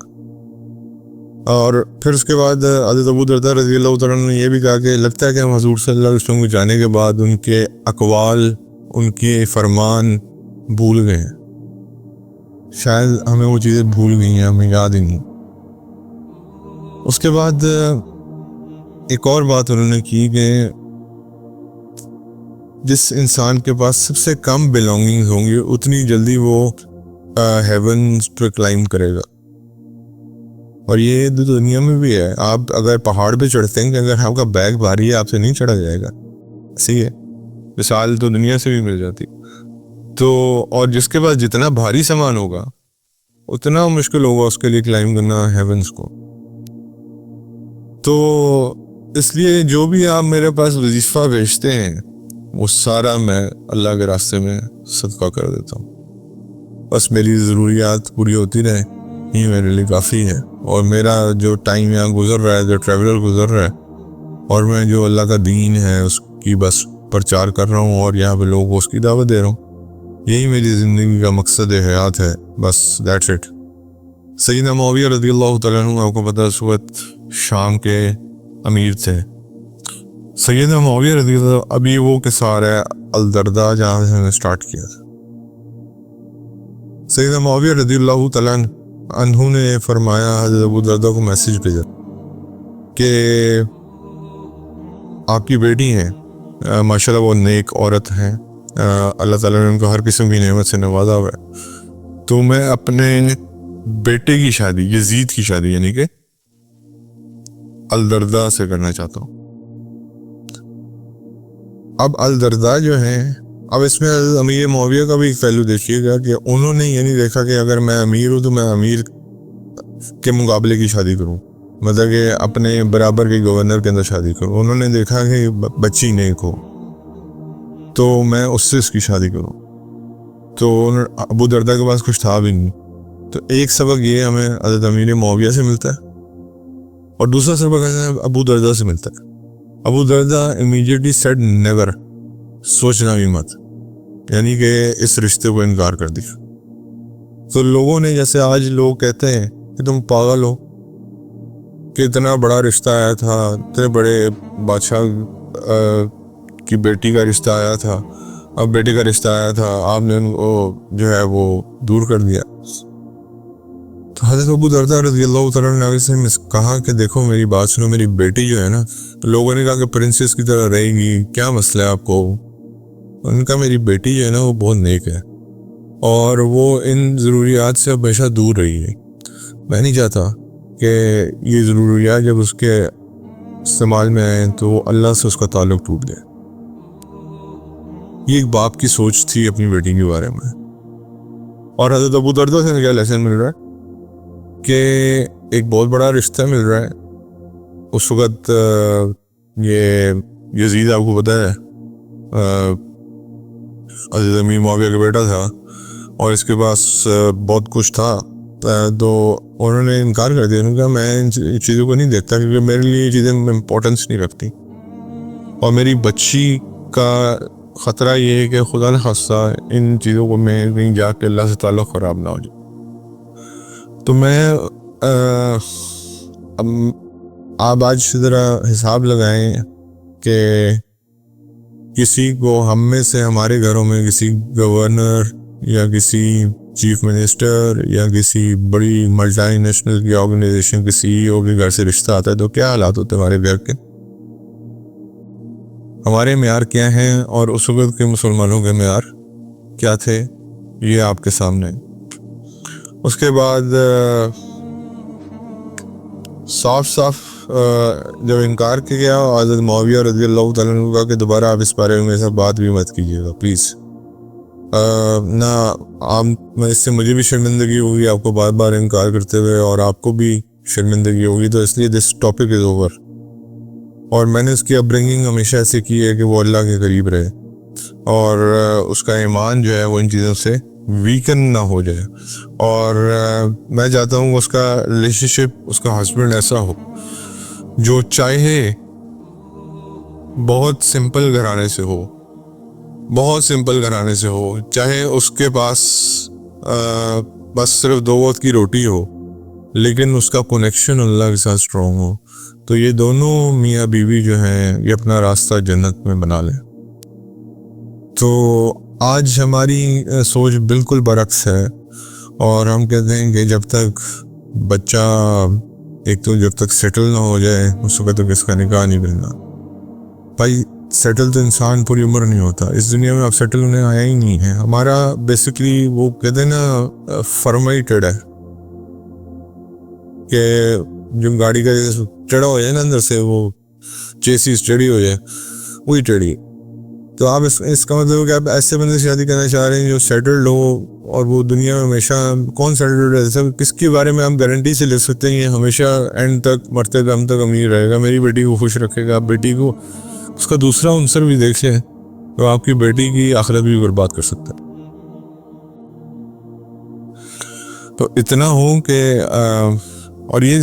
اور پھر اس کے بعد حضرت ابو دردہ رضی اللہ تعالیٰ عنہ نے یہ بھی کہا کہ لگتا ہے کہ ہم حضور صلی اللہ علیہ وسلم کو جانے کے بعد ان کے اقوال, ان کے فرمان بھول گئے ہیں, شاید ہمیں وہ چیزیں بھول گئی ہیں, ہمیں یاد ہی نہیں. اس کے بعد ایک اور بات انہوں نے کی کہ جس انسان کے پاس سب سے کم بلانگنگز ہوں گی اتنی جلدی وہ ہیونز پہ کلائم کرے گا. اور یہ دنیا میں بھی ہے, آپ اگر پہاڑ پہ چڑھتے ہیں کہ اگر آپ کا بیگ بھاری ہے آپ سے نہیں چڑھا جائے گا, صحیح ہے, مثال تو دنیا سے بھی مل جاتی. تو اور جس کے پاس جتنا بھاری سامان ہوگا اتنا مشکل ہوگا اس کے لیے کلائم کرنا ہیونز کو. تو اس لیے جو بھی آپ میرے پاس وظیفہ بھیجتے ہیں وہ سارا میں اللہ کے راستے میں صدقہ کر دیتا ہوں, بس میری ضروریات پوری ہوتی رہے یہ میرے لیے کافی ہے. اور میرا جو ٹائم یہاں گزر رہا ہے, جو ٹریولر گزر رہا ہے, اور میں جو اللہ کا دین ہے اس کی بس پرچار کر رہا ہوں اور یہاں پہ لوگوں کو اس کی دعوت دے رہا ہوں, یہی میری زندگی کا مقصد حیات ہے, بس دیٹس اٹ. سیدنا معاویہ رضی اللہ تعالیٰ عنہ آپ کو پتہ اس وقت شام کے امیر تھے. سیدنا معاویہ رضی اللہ, ابھی وہ قصہ ہے الدردہ جہاں سے ہم نے سٹارٹ کیا تھا. سیدنا معاویہ رضی اللہ تعالیٰ عنہ نے فرمایا, حضرت ابو دردہ کو میسیج بھیجا کہ آپ کی بیٹی ہیں, ماشاءاللہ وہ نیک عورت ہیں, اللہ تعالیٰ نے ان کو ہر قسم کی نعمت سے نوازا ہوا ہے, تو میں اپنے بیٹے کی شادی, یزید کی شادی یعنی کہ الدردہ سے کرنا چاہتا ہوں. اب الدردہ جو ہیں, اب اس میں امیر معاویہ کا بھی ایک پہلو دیکھیے گا کہ انہوں نے یہ نہیں دیکھا کہ اگر میں امیر ہوں تو میں امیر کے مقابلے کی شادی کروں, مطلب کہ اپنے برابر کے گورنر کے اندر شادی کروں. انہوں نے دیکھا کہ بچی نیک ہو تو میں اس سے اس کی شادی کروں. تو ابو دردہ کے پاس کچھ تھا بھی نہیں. تو ایک سبق یہ ہمیں حضرت امیر معاویہ سے ملتا ہے, اور دوسرا سبق ابو دردہ سے ملتا ہے. ابو دردہ امیڈیٹلی سیڈ نیور, سوچنا بھی مت, یعنی کہ اس رشتے کو انکار کر دیا. تو لوگوں نے, جیسے آج لوگ کہتے ہیں کہ تم پاگل ہو کہ اتنا بڑا رشتہ آیا تھا, اتنے بڑے بادشاہ کی بیٹی کا رشتہ آیا تھا, اب بیٹے کا رشتہ آیا تھا, آپ نے ان کو جو ہے وہ دور کر دیا. تو حضرت ابو دردہ رضی اللہ تعالیٰ عنہ سے کہا کہ دیکھو میری بات سنو, میری بیٹی جو ہے نا, لوگوں نے کہا کہ پرنسس کی طرح رہے گی, کیا مسئلہ ہے آپ کو؟ ان کا میری بیٹی جو ہے نا وہ بہت نیک ہے اور وہ ان ضروریات سے ہمیشہ دور رہی ہے. میں نہیں چاہتا کہ یہ ضروریات جب اس کے استعمال میں آئیں تو اللہ سے اس کا تعلق ٹوٹ جائے. یہ ایک باپ کی سوچ تھی اپنی بیٹی کے بارے میں. اور حضرت ابو دردہ سے کیا لیسن مل رہا ہے کہ ایک بہت بڑا رشتہ مل رہا ہے. اس وقت یہ یزید آپ کو پتہ ہے عزیز امیر معاویہ کا بیٹا تھا اور اس کے پاس بہت کچھ تھا, تو انہوں نے انکار کر دیا. انہوں نے کہا میں ان چیزوں کو نہیں دیکھتا کیونکہ میرے لیے یہ چیزیں امپورٹنس نہیں رکھتی, اور میری بچی کا خطرہ یہ ہے کہ خدا نہ خواستہ ان چیزوں کو میں کہیں جا کے اللہ سے تعلق خراب نہ ہو جائے. تو میں آپ آج ذرا حساب لگائیں کہ کسی کو ہم میں سے ہمارے گھروں میں کسی گورنر یا کسی چیف منسٹر یا کسی بڑی ملٹی نیشنل کی آرگنائزیشن کے سی ای او کے گھر سے رشتہ آتا ہے تو کیا حالات ہوتے ہیں ہمارے گھر کے, ہمارے معیار کیا ہیں اور اس وقت کے مسلمانوں کے معیار کیا تھے, یہ آپ کے سامنے. اس کے بعد صاف جب انکار کیا گیا حضرت معاویہ رضی اللہ تعالیٰ عنہ کا کہ دوبارہ آپ اس بارے میں میرے ساتھ بات بھی مت کیجیے گا پلیز, نہ آپ اس سے مجھے بھی شرمندگی ہوگی آپ کو بار بار انکار کرتے ہوئے اور آپ کو بھی شرمندگی ہوگی, تو اس لیے دس ٹاپک از اوور. اور میں نے اس کی اپبرنگنگ ہمیشہ ایسے کی ہے کہ وہ اللہ کے قریب رہے اور اس کا ایمان جو ہے وہ ان چیزوں سے ویکن نہ ہو جائے. اور میں چاہتا ہوں اس کا ریلیشن شپ اس کا ہسبینڈ ایسا ہو جو چاہے بہت سمپل گھرانے سے ہو, بہت سمپل گھرانے سے ہو, چاہے اس کے پاس بس صرف 2 وقت کی روٹی ہو لیکن اس کا کنیکشن اللہ کے ساتھ اسٹرانگ ہو, تو یہ دونوں میاں بیوی جو ہیں یہ اپنا راستہ جنت میں بنا لیں. تو آج ہماری سوچ بالکل برعکس ہے اور ہم کہتے ہیں کہ جب تک بچہ ایک تو جب تک سیٹل نہ ہو جائے اس وقت تک اس کا نکاح نہیں کرنا. بھائی سیٹل تو انسان پوری عمر نہیں ہوتا, اس دنیا میں اب سیٹل ہونے آیا ہی نہیں ہے. ہمارا بیسکلی وہ کہتے ہیں نا فرمیٹڈ ہے کہ جو گاڑی کا ٹیڑھا ہو جائے نا اندر سے, وہ چیسیز ٹیڑھی ہو جائے وہی ٹیڑھی. تو آپ اس کا مطلب کہ آپ ایسے بندے سے شادی کرنا چاہ رہے ہیں جو سیٹلڈ ہو اور وہ دنیا میں ہمیشہ کون سیٹلڈ ہے, کس کے بارے میں ہم گارنٹی سے لے سکتے ہیں یہ ہمیشہ اینڈ تک مرتے دم تک امیر رہے گا, میری بیٹی کو خوش رکھے گا. بیٹی کو اس کا دوسرا عنصر بھی دیکھ لیں تو آپ کی بیٹی کی آخرت بھی برباد کر سکتا ہے. تو اتنا ہو کہ اور یہ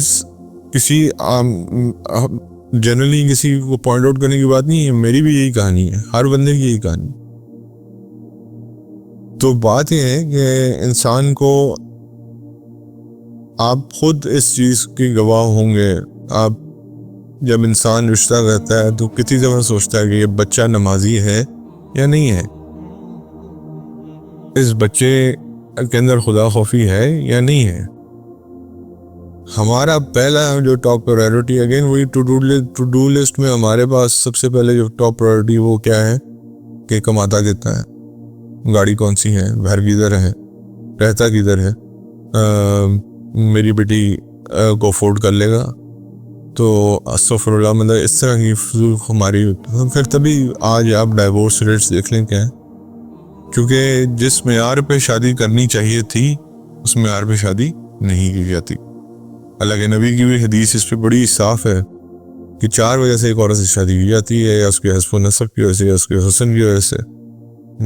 کسی جنرلی کسی کو پوائنٹ آؤٹ کرنے کی بات نہیں ہے, میری بھی یہی کہانی ہے, ہر بندے کی یہی کہانی. تو بات یہ ہے کہ انسان کو آپ خود اس چیز کی گواہ ہوں گے, آپ جب انسان رشتہ کرتا ہے تو کتنی دفعہ سوچتا ہے کہ یہ بچہ نمازی ہے یا نہیں ہے, اس بچے کے اندر خدا خوفی ہے یا نہیں ہے. ہمارا پہلا جو ٹاپ پرائیورٹی اگین وہی ٹو ڈو لسٹ میں ہمارے پاس سب سے پہلے جو ٹاپ پرائیورٹی وہ کیا ہے کہ کماتا کتنا ہے, گاڑی کون سی ہے, گھر کدھر ہے, رہتا کدھر ہے, میری بیٹی کو افورڈ کر لے گا. تو استغفر اللہ, مطلب اس طرح کی فضول ہماری. پھر تبھی آج آپ ڈائیورس ریٹس دیکھ لیں کیا ہے, کیونکہ جس معیار پہ شادی کرنی چاہیے تھی اس معیار پہ شادی نہیں کی جاتی. اللہ کے نبی کی بھی حدیث اس پہ بڑی صاف ہے کہ 4 وجہ سے ایک عورت سے شادی کی جاتی ہے, یا اس کے حسب و نسب کی وجہ سے, یا اس کے حسن کی وجہ سے,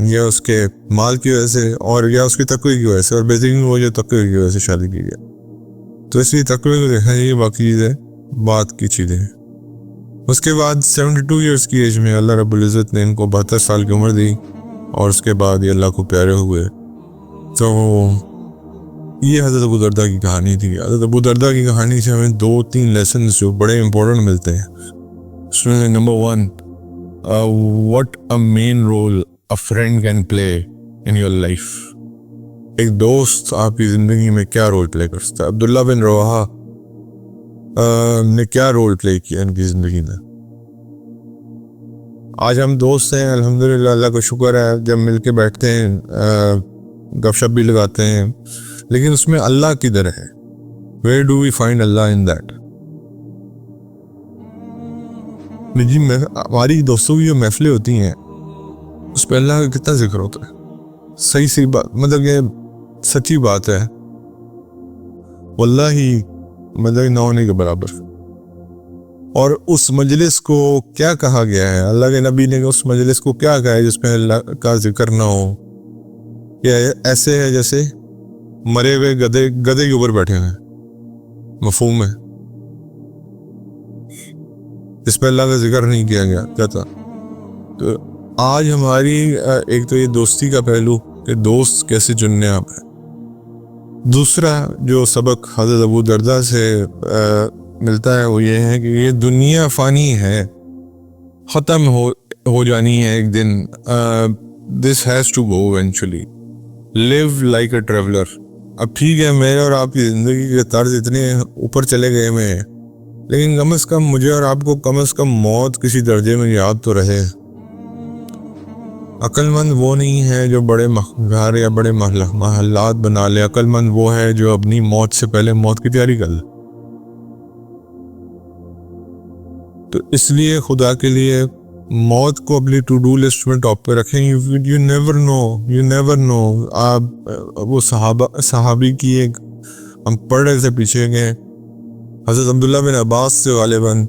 یا اس کے مال کی وجہ سے, اور یا اس کی تقوی کی وجہ سے, اور بیسیکلی وہ جو تقوی کی وجہ سے شادی کی جائے. تو اس لیے تقوی کو دیکھنا چاہیے, باقی چیزیں بات کی چیزیں ہیں. اس کے بعد 72 ایئرس کی ایج میں اللہ رب العزت نے ان کو 72 سال کی عمر دی اور اس کے بعد یہ اللہ کو پیارے ہوئے. تو یہ حضرت ابو دردہ کی کہانی تھی. حضرت ابو دردہ کی کہانی سے ہمیں 2-3 لیسنز جو بڑے امپورٹنٹ ملتے ہیں. اس میں number 1, what a main role a friend can play in your life. ایک دوست آپ کی زندگی میں کیا رول پلے کر سکتا ہے. عبداللہ بن رواحہ نے کیا رول پلے کیا ان کی زندگی میں. آج ہم دوست ہیں الحمدللہ, اللہ کا شکر ہے, جب مل کے بیٹھتے ہیں گپ شپ بھی لگاتے ہیں, لیکن اس میں اللہ کدھر ہے؟ Where do we find Allah in that? جی ہماری دوستوں کی جو محفلیں ہوتی ہیں اس پہ اللہ کا کتنا ذکر ہوتا ہے. صحیح بات, مطلب یہ سچی بات ہے واللہ, مطلب نہ ہونے کے برابر. اور اس مجلس کو کیا کہا گیا ہے, اللہ کے نبی نے اس مجلس کو کیا کہا ہے جس میں اللہ کا ذکر نہ ہو؟ یہ ایسے ہے جیسے مرے ہوئے گدے کے اوپر بیٹھے ہوئے. مفہوم ہے, اس پہ اللہ کا ذکر نہیں کیا گیا کہتا. تو آج ہماری ایک تو یہ دوستی کا پہلو کہ دوست کیسے چننے آپ ہیں. دوسرا جو سبق حضرت ابو درداء سے ملتا ہے وہ یہ ہے کہ یہ دنیا فانی ہے, ختم ہو جانی ہے ایک دن. This has to go eventually. Live like a traveler. اب ٹھیک ہے میرے اور آپ کی زندگی کے طرز اتنے اوپر چلے گئے میں, لیکن کم از کم مجھے اور آپ کو کم از کم موت کسی درجے میں یاد تو رہے. عقل مند وہ نہیں ہے جو بڑے گھر یا بڑے محلات بنا لے, عقل مند وہ ہے جو اپنی موت سے پہلے موت کی تیاری کر لے. تو اس لیے خدا کے لیے موت کو اپنی ٹو ڈو لسٹ میں ٹاپ پہ رکھیں. You never know. آپ وہ صحابی کی ایک ہم پڑھ رہے تھے پیچھے گئے, حضرت عبداللہ بن عباس سے غالباً,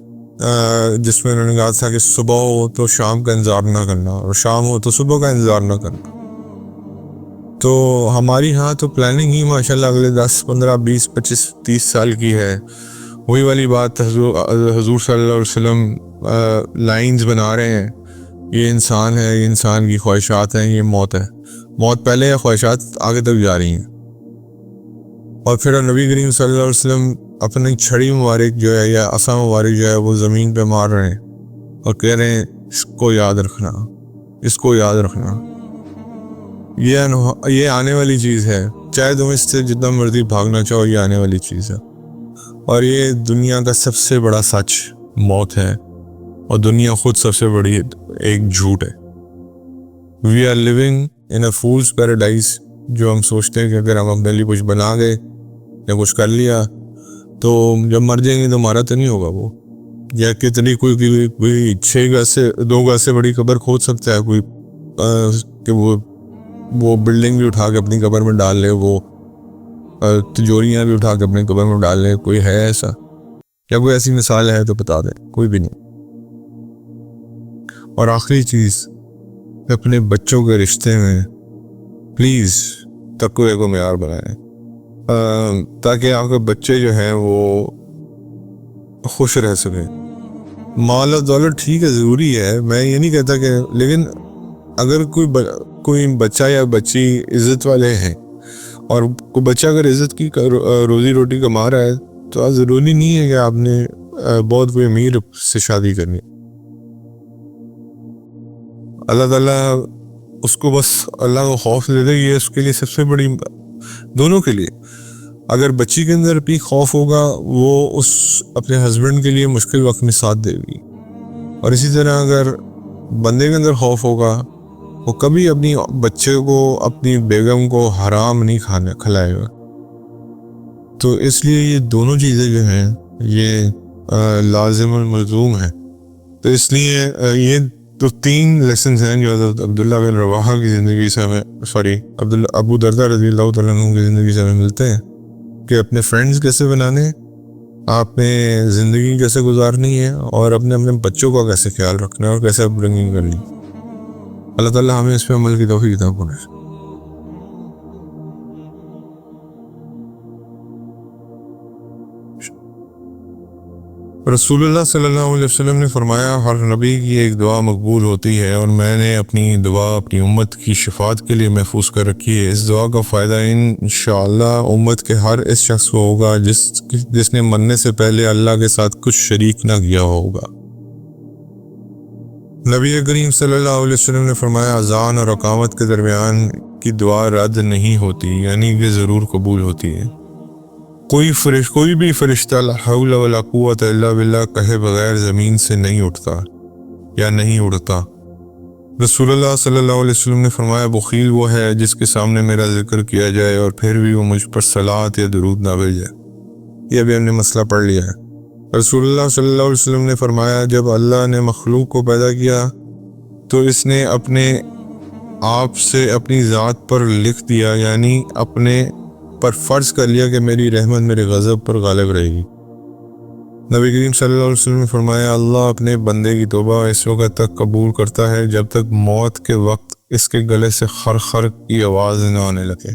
جس میں انہوں نے کہا تھا کہ صبح ہو تو شام کا انتظار نہ کرنا اور شام ہو تو صبح کا انتظار نہ کرنا. تو ہماری ہاں تو پلاننگ ہی ماشاءاللہ اگلے 10 15 20 25 30 سال کی ہے. وہی والی بات حضور صلی اللہ علیہ وسلم لائنز بنا رہے ہیں, یہ انسان ہے, یہ انسان کی خواہشات ہیں, یہ موت ہے. موت پہلے ہے, خواہشات آگے تک جا رہی ہیں. اور پھر نبی کریم صلی اللہ علیہ وسلم اپنی چھڑی مبارک جو ہے یا عصا مبارک جو ہے وہ زمین پہ مار رہے ہیں اور کہہ رہے ہیں اس کو یاد رکھنا, اس کو یاد رکھنا. یہ آنے والی چیز ہے, چاہے تم اس سے جتنا مرضی بھاگنا چاہو, یہ آنے والی چیز ہے. اور یہ دنیا کا سب سے بڑا سچ موت ہے, اور دنیا خود سب سے بڑی ایک جھوٹ ہے. We are living in a fool's paradise, جو ہم سوچتے ہیں کہ اگر ہم اپنے لیے کچھ بنا گئے یا کچھ کر لیا تو جب مر جائیں گے تو ہمارا تو نہیں ہوگا وہ, یا کتنی کوئی 6 گز سے 2 گز سے بڑی قبر کھود سکتا ہے کوئی, کہ وہ بلڈنگ بھی اٹھا کے اپنی قبر میں ڈال لے, وہ تجوریاں بھی اٹھا کے اپنے قبر میں ڈال لے. کوئی ہے ایسا؟ یا کوئی ایسی مثال ہے تو بتا دیں, کوئی بھی نہیں. اور آخری چیز, اپنے بچوں کے رشتے میں پلیز تقوی کو معیار بنائیں, تاکہ آپ کے بچے جو ہیں وہ خوش رہ سکیں. مال و دولت ٹھیک ہے ضروری ہے, میں یہ نہیں کہتا کہ, لیکن اگر کوئی بچہ یا بچی عزت والے ہیں اور کوئی بچہ اگر عزت کی روزی روٹی کما رہا ہے تو ضروری نہیں ہے کہ آپ نے بہت کوئی امیر سے شادی کرنی. اللہ تعالیٰ اس کو بس اللہ کو خوف دے دے, یہ اس کے لیے سب سے بڑی, دونوں کے لیے. اگر بچی کے اندر بھی خوف ہوگا وہ اس اپنے ہسبینڈ کے لیے مشکل وقت میں ساتھ دے گی, اور اسی طرح اگر بندے کے اندر خوف ہوگا وہ کبھی اپنی بچے کو, اپنی بیگم کو حرام نہیں کھلائے گا. تو اس لیے یہ دونوں چیزیں جو ہیں یہ لازم الملزوم ہیں. تو اس لیے یہ تو 3 لیسنز ہیں جو حضرت عبداللہ بن رواحہ کی زندگی سے ہمیں ابو درداء رضی اللہ تعالیٰ عنہ کی زندگی سے ہمیں ملتے ہیں, کہ اپنے فرینڈز کیسے بنانے, آپ نے زندگی کیسے گزارنی ہے, اور اپنے بچوں کا کیسے خیال رکھنا ہے, اور کیسے اپبرنگنگ کرنی. اللہ تعالیٰ ہمیں اس پہ عمل کی توفیق عطا فرمائے. رسول اللہ صلی اللہ علیہ وسلم نے فرمایا ہر نبی کی ایک دعا مقبول ہوتی ہے, اور میں نے اپنی دعا اپنی امت کی شفاعت کے لیے محفوظ کر رکھی ہے. اس دعا کا فائدہ انشاءاللہ امت کے ہر اس شخص کو ہوگا جس نے مرنے سے پہلے اللہ کے ساتھ کچھ شریک نہ کیا ہوگا. نبی کریم صلی اللہ علیہ وسلم نے فرمایا اذان اور اقامت کے درمیان کی دعا رد نہیں ہوتی، یعنی کہ ضرور قبول ہوتی ہے۔ کوئی بھی فرشتہ لا حول ولا قوت الا باللہ کہے بغیر زمین سے نہیں اٹھتا یا نہیں اڑتا۔ رسول اللہ صلی اللہ علیہ وسلم نے فرمایا بخیل وہ ہے جس کے سامنے میرا ذکر کیا جائے اور پھر بھی وہ مجھ پر صلاۃ یا درود نہ بھیجے۔ یہ ابھی ہم نے مسئلہ پڑھ لیا ہے۔ رسول اللہ صلی اللہ علیہ وسلم نے فرمایا جب اللہ نے مخلوق کو پیدا کیا تو اس نے اپنے آپ سے اپنی ذات پر لکھ دیا، یعنی اپنے پر فرض کر لیا کہ میری رحمت میرے غضب پر غالب رہے گی۔ نبی کریم صلی اللہ علیہ وسلم نے فرمایا اللہ اپنے بندے کی توبہ اس وقت تک قبول کرتا ہے جب تک موت کے وقت اس کے گلے سے خر خر کی آواز نہ آنے لگے۔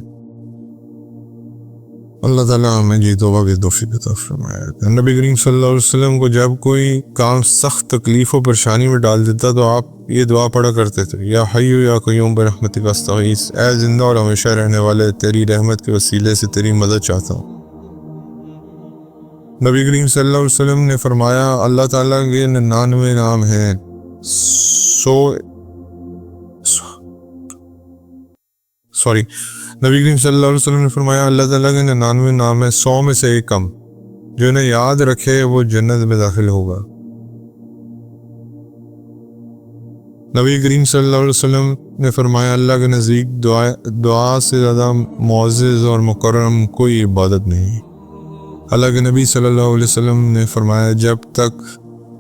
اللہ تعالیٰ ہمیں جی توبہ کی توفیق عطا فرمائے۔ نبی کریم صلی اللہ علیہ وسلم کو جب کوئی کام سخت تکلیف و پریشانی میں ڈال دیتا تو آپ یہ دعا پڑھا کرتے تھے، یا حی یا قیوم برحمتک استغیث، اے زندہ اور ہمیشہ رہنے والے تیری رحمت کے وسیلے سے تیری مدد چاہتا ہوں۔ نبی کریم صلی اللہ علیہ وسلم نے فرمایا اللہ تعالیٰ کے 99 نام ہیں، نبی کریم صلی اللہ علیہ وسلم نے فرمایا اللہ تعالیٰ کے 99 نام ہیں، 100 میں سے ایک کم، جو انہیں یاد رکھے وہ جنت میں داخل ہوگا۔ نبی کریم صلی اللہ علیہ وسلم نے فرمایا اللہ کے نزدیک دعا سے زیادہ معزز اور مکرم کوئی عبادت نہیں۔ اللہ کے نبی صلی اللہ علیہ وسلم نے فرمایا جب تک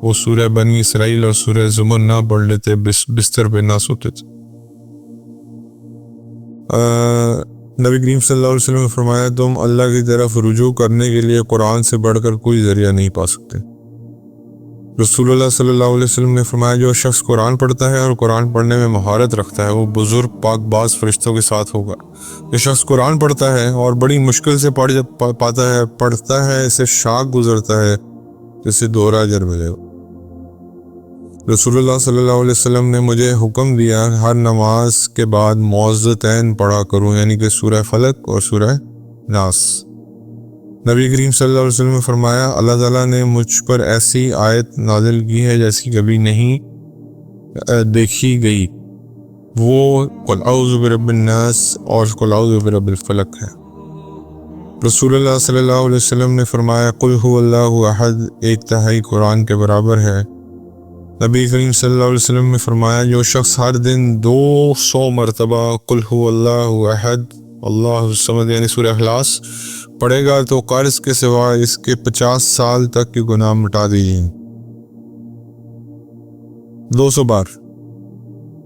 وہ سورہ بنی اسرائیل اور سورہ زمر نہ پڑھ لیتے بستر پہ نہ سوتے تھے۔ نبی کریم صلی اللہ علیہ وسلم نے فرمایا تم اللہ کی طرف رجوع کرنے کے لیے قرآن سے بڑھ کر کوئی ذریعہ نہیں پا سکتے۔ رسول اللہ صلی اللہ علیہ وسلم نے فرمایا جو شخص قرآن پڑھتا ہے اور قرآن پڑھنے میں مہارت رکھتا ہے وہ بزرگ پاک باز فرشتوں کے ساتھ ہوگا۔ جو شخص قرآن پڑھتا ہے اور بڑی مشکل سے پڑھتا ہے اسے شاک گزرتا ہے جسے دوہرا اجر ملے گا۔ رسول اللہ صلی اللہ علیہ وسلم نے مجھے حکم دیا ہر نماز کے بعد معوذتین پڑھا کروں، یعنی کہ سورہ فلق اور سورہ ناس۔ نبی کریم صلی اللہ علیہ وسلم نے فرمایا اللہ تعالیٰ نے مجھ پر ایسی آیت نازل کی ہے جیسی کبھی نہیں دیکھی گئی، وہ قل اعوذ برب الناس اور قل اعوذ برب الفلق ہے۔ رسول اللہ صلی اللہ علیہ وسلم نے فرمایا قل هو اللہ احد 1/3 قرآن کے برابر ہے۔ نبی کریم صلی اللہ علیہ وسلم نے فرمایا جو شخص ہر دن 200 مرتبہ قل هو اللہ احد اللہ الصمد یعنی سورہ اخلاص پڑھے گا تو قرض کے سوا اس کے 50 سال تک کے گناہ مٹا دیجیے۔ 200 بار۔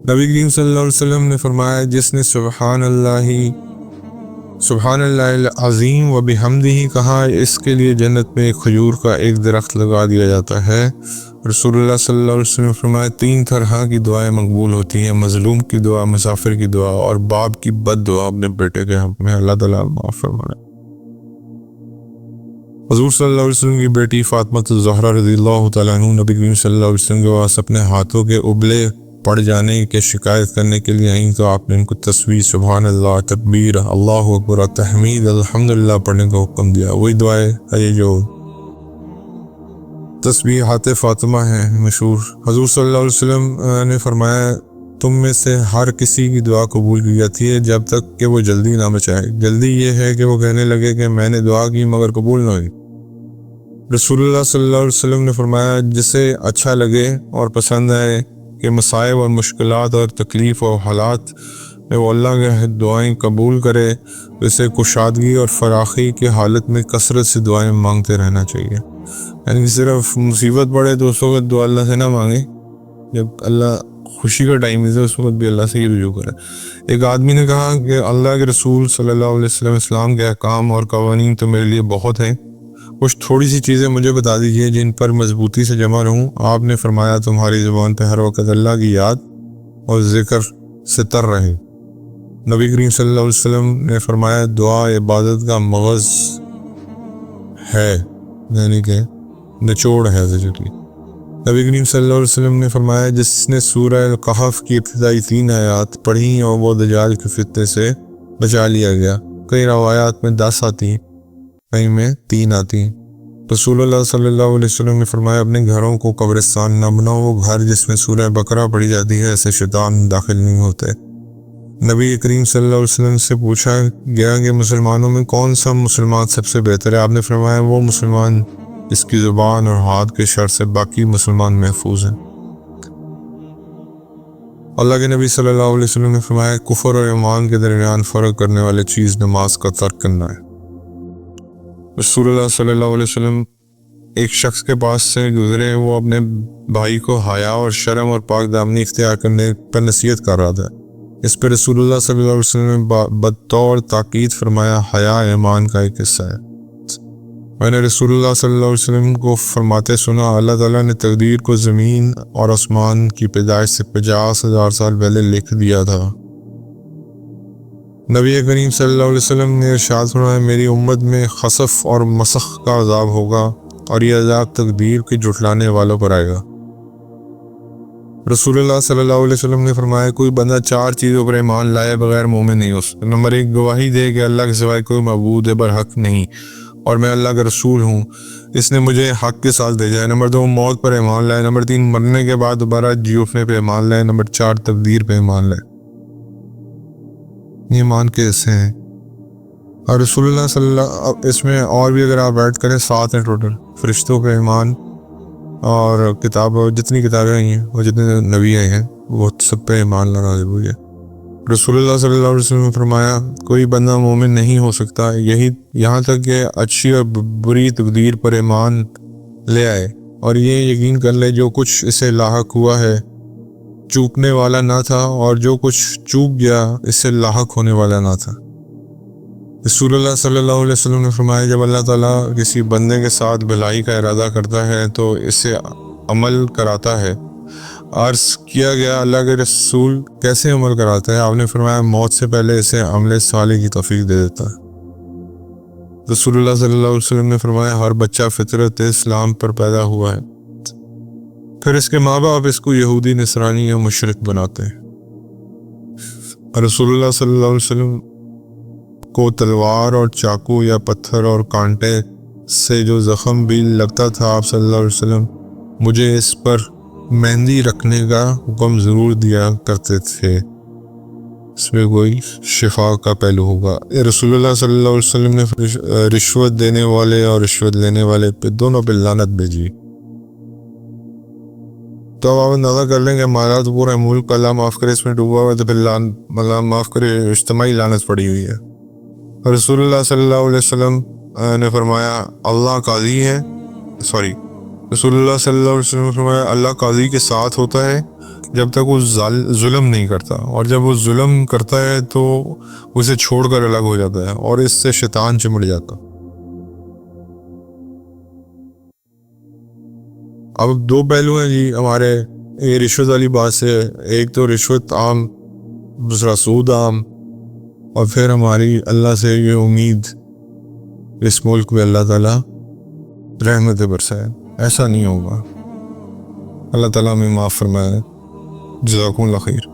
نبی کریم صلی اللہ علیہ وسلم نے فرمایا جس نے سبحان اللہ العظیم و بحمدہ کہا اس کے لیے جنت میں ایک کھجور کا ایک درخت لگا دیا جاتا ہے۔ رسول اللہ صلی اللہ علیہ وسلم نے فرمایا 3 طرح کی دعائیں مقبول ہوتی ہیں، مظلوم کی دعا، مسافر کی دعا اور باپ کی بد دعا اپنے بیٹے کے حق میں۔ اللہ تعالیٰ معاف فرمائے۔ حضور صلی اللہ علیہ وسلم کی بیٹی فاطمہ الزہرا رضی اللہ تعالیٰ عنہ نبی کریم صلی اللہ علیہ وسلم کے پاس اپنے ہاتھوں کے ابلے پڑ جانے کے شکایت کرنے کے لیے آئیں تو آپ نے ان کو تسبیح سبحان اللہ، تکبیر، اللہ اکبر، تحمید، الحمدللہ پڑھنے کا حکم دیا۔ وہی دعائیں ہے جو تسبیحات فاطمہ ہیں مشہور۔ حضور صلی اللہ علیہ وسلم نے فرمایا تم میں سے ہر کسی کی دعا قبول کی جاتی ہے جب تک کہ وہ جلدی نہ مچائے۔ جلدی یہ ہے کہ وہ کہنے لگے کہ میں نے دعا کی مگر قبول نہ ہوئی۔ رسول اللہ صلی اللہ علیہ وسلم نے فرمایا جسے اچھا لگے اور پسند آئے کہ مصائب اور مشکلات اور تکلیف اور حالات میں وہ اللہ کے دعائیں قبول کرے، اسے کشادگی اور فراخی کی حالت میں کثرت سے دعائیں مانگتے رہنا چاہیے۔ یعنی صرف مصیبت پڑے تو اس وقت دعا اللہ سے نہ مانگے، جب اللہ خوشی کا ٹائم ہے اس وقت بھی اللہ سے ہی رجوع کرے۔ ایک آدمی نے کہا کہ اللہ کے رسول صلی اللہ علیہ وسلم اسلام کے احکام اور قوانین تو میرے لیے بہت ہیں، کچھ تھوڑی سی چیزیں مجھے بتا دیجیے جن پر مضبوطی سے جمع رہوں۔ آپ نے فرمایا تمہاری زبان پہ ہر وقت اللہ کی یاد اور ذکر سے تر رہے۔ نبی کریم صلی اللہ علیہ وسلم نے فرمایا دعا عبادت کا مغز ہے، یعنی کہ نچوڑ ہے ذکری۔ نبی کریم صلی اللہ علیہ وسلم نے فرمایا جس نے سورہ الکہف کی ابتدائی 3 آیات پڑھی اور وہ دجال کے فتنے سے بچا لیا گیا۔ کئی روایات میں 10 آتی ہیں، کہیں میں 3 آتی ہیں۔ رسول اللہ صلی اللہ علیہ وسلم نے فرمایا اپنے گھروں کو قبرستان نہ بناؤ، وہ گھر جس میں سورہ بقرہ پڑھی جاتی ہے ایسے شیطان داخل نہیں ہوتے۔ نبی کریم صلی اللہ علیہ وسلم سے پوچھا گیا کہ مسلمانوں میں کون سا مسلمان سب سے بہتر ہے؟ آپ نے فرمایا وہ مسلمان جس کی زبان اور ہاتھ کے شر سے باقی مسلمان محفوظ ہیں۔ اللہ کے نبی صلی اللہ علیہ وسلم نے فرمایا کفر اور ایمان کے درمیان فرق کرنے والی چیز نماز کا ترک کرنا ہے۔ رسول اللہ صلی اللہ علیہ وسلم ایک شخص کے پاس سے گزرے، وہ اپنے بھائی کو حیا اور شرم اور پاک دامنی اختیار کرنے پر نصیحت کر رہا تھا۔ اس پہ رسول اللہ صلی اللہ علیہ وسلم نے بطور تاکید فرمایا حیا ایمان کا ایک حصہ ہے۔ میں نے رسول اللہ صلی اللہ علیہ وسلم کو فرماتے سنا اللہ تعالیٰ نے تقدیر کو زمین اور آسمان کی پیدائش سے 50,000 سال پہلے لکھ دیا تھا۔ نبی کریم صلی اللہ علیہ وسلم نے ارشاد فرمایا میری امت میں خسف اور مسخ کا عذاب ہوگا اور یہ عذاب تقدیر کے جھٹلانے والوں پر آئے گا۔ رسول اللہ صلی اللہ علیہ وسلم نے فرمایا کوئی بندہ 4 چیزوں پر ایمان لائے بغیر مومن نہیں ہو سکتا۔ نمبر 1 گواہی دے کہ اللہ کے سوائے کوئی معبود برحق نہیں اور میں اللہ کا رسول ہوں، اس نے مجھے حق کے ساتھ بھیجا ہے۔ نمبر 2 موت پر ایمان لائے۔ نمبر 3 مرنے کے بعد دوبارہ جی اٹھنے پہ ایمان لائے۔ نمبر 4 تقدیر پہ ایمان لائے۔ یہ ایمان کے حصے ہیں، اور رسول اللہ صلی اللہ اس میں اور بھی اگر آپ ایڈ کریں 7 ہیں ٹوٹل۔ فرشتوں پہ ایمان اور کتاب جتنی کتابیں آئی ہیں اور جتنے نبی آئے ہیں وہ سب پہ ایمان لانا ضروری ہے۔ رسول اللہ صلی اللہ علیہ وسلم نے فرمایا کوئی بندہ مومن نہیں ہو سکتا یہاں تک کہ اچھی اور بری تقدیر پر ایمان لے آئے اور یہ یقین کر لے جو کچھ اسے لاحق ہوا ہے چوکنے والا نہ تھا اور جو کچھ چوک گیا اس سے لاحق ہونے والا نہ تھا۔ رسول اللہ صلی اللہ علیہ وسلم نے فرمایا جب اللہ تعالیٰ کسی بندے کے ساتھ بھلائی کا ارادہ کرتا ہے تو اسے عمل کراتا ہے۔ عرض کیا گیا اللہ کے رسول کیسے عمل کراتا ہے؟ آپ نے فرمایا موت سے پہلے اسے عمل صالح کی توفیق دے دیتا ہے۔ رسول اللہ صلی اللہ علیہ وسلم نے فرمایا ہر بچہ فطرت اسلام پر پیدا ہوا ہے، پھر اس کے ماں باپ اس کو یہودی نصرانی یا مشرک بناتے ہیں۔ رسول اللہ صلی اللہ علیہ وسلم کو تلوار اور چاقو یا پتھر اور کانٹے سے جو زخم بھی لگتا تھا آپ صلی اللہ علیہ وسلم مجھے اس پر مہندی رکھنے کا حکم ضرور دیا کرتے تھے، اس میں کوئی شفا کا پہلو ہوگا۔ رسول اللہ صلی اللہ علیہ وسلم نے رشوت دینے والے اور رشوت لینے والے پہ دونوں پہ لعنت بھیجی۔ تو اب آپ اندازہ کر لیں کہ ہمارا تو پورا ملک اللہ معاف کرے اس میں ڈوبا ہوا ہے، تو پھر اللہ معاف کرے اجتماعی لعنت پڑی ہوئی ہے۔ رسول اللہ صلی اللہ علیہ وسلم نے فرمایا اللہ قاضی ہے رسول اللہ صلی اللہ علیہ وسلم نے فرمایا اللہ قاضی کے ساتھ ہوتا ہے جب تک وہ ظلم نہیں کرتا، اور جب وہ ظلم کرتا ہے تو اسے چھوڑ کر الگ ہو جاتا ہے اور اس سے شیطان چمڑ جاتا۔ اب 2 پہلو ہیں جی ہمارے یہ رشوت والی بات سے، ایک تو رشوت عام، دوسرا سود عام، اور پھر ہماری اللہ سے یہ امید اس ملک میں اللہ تعالیٰ رحمت برسائے، ایسا نہیں ہوگا۔ اللہ تعالیٰ ہمیں معاف فرمائے۔ جزاکم اللہ خیر۔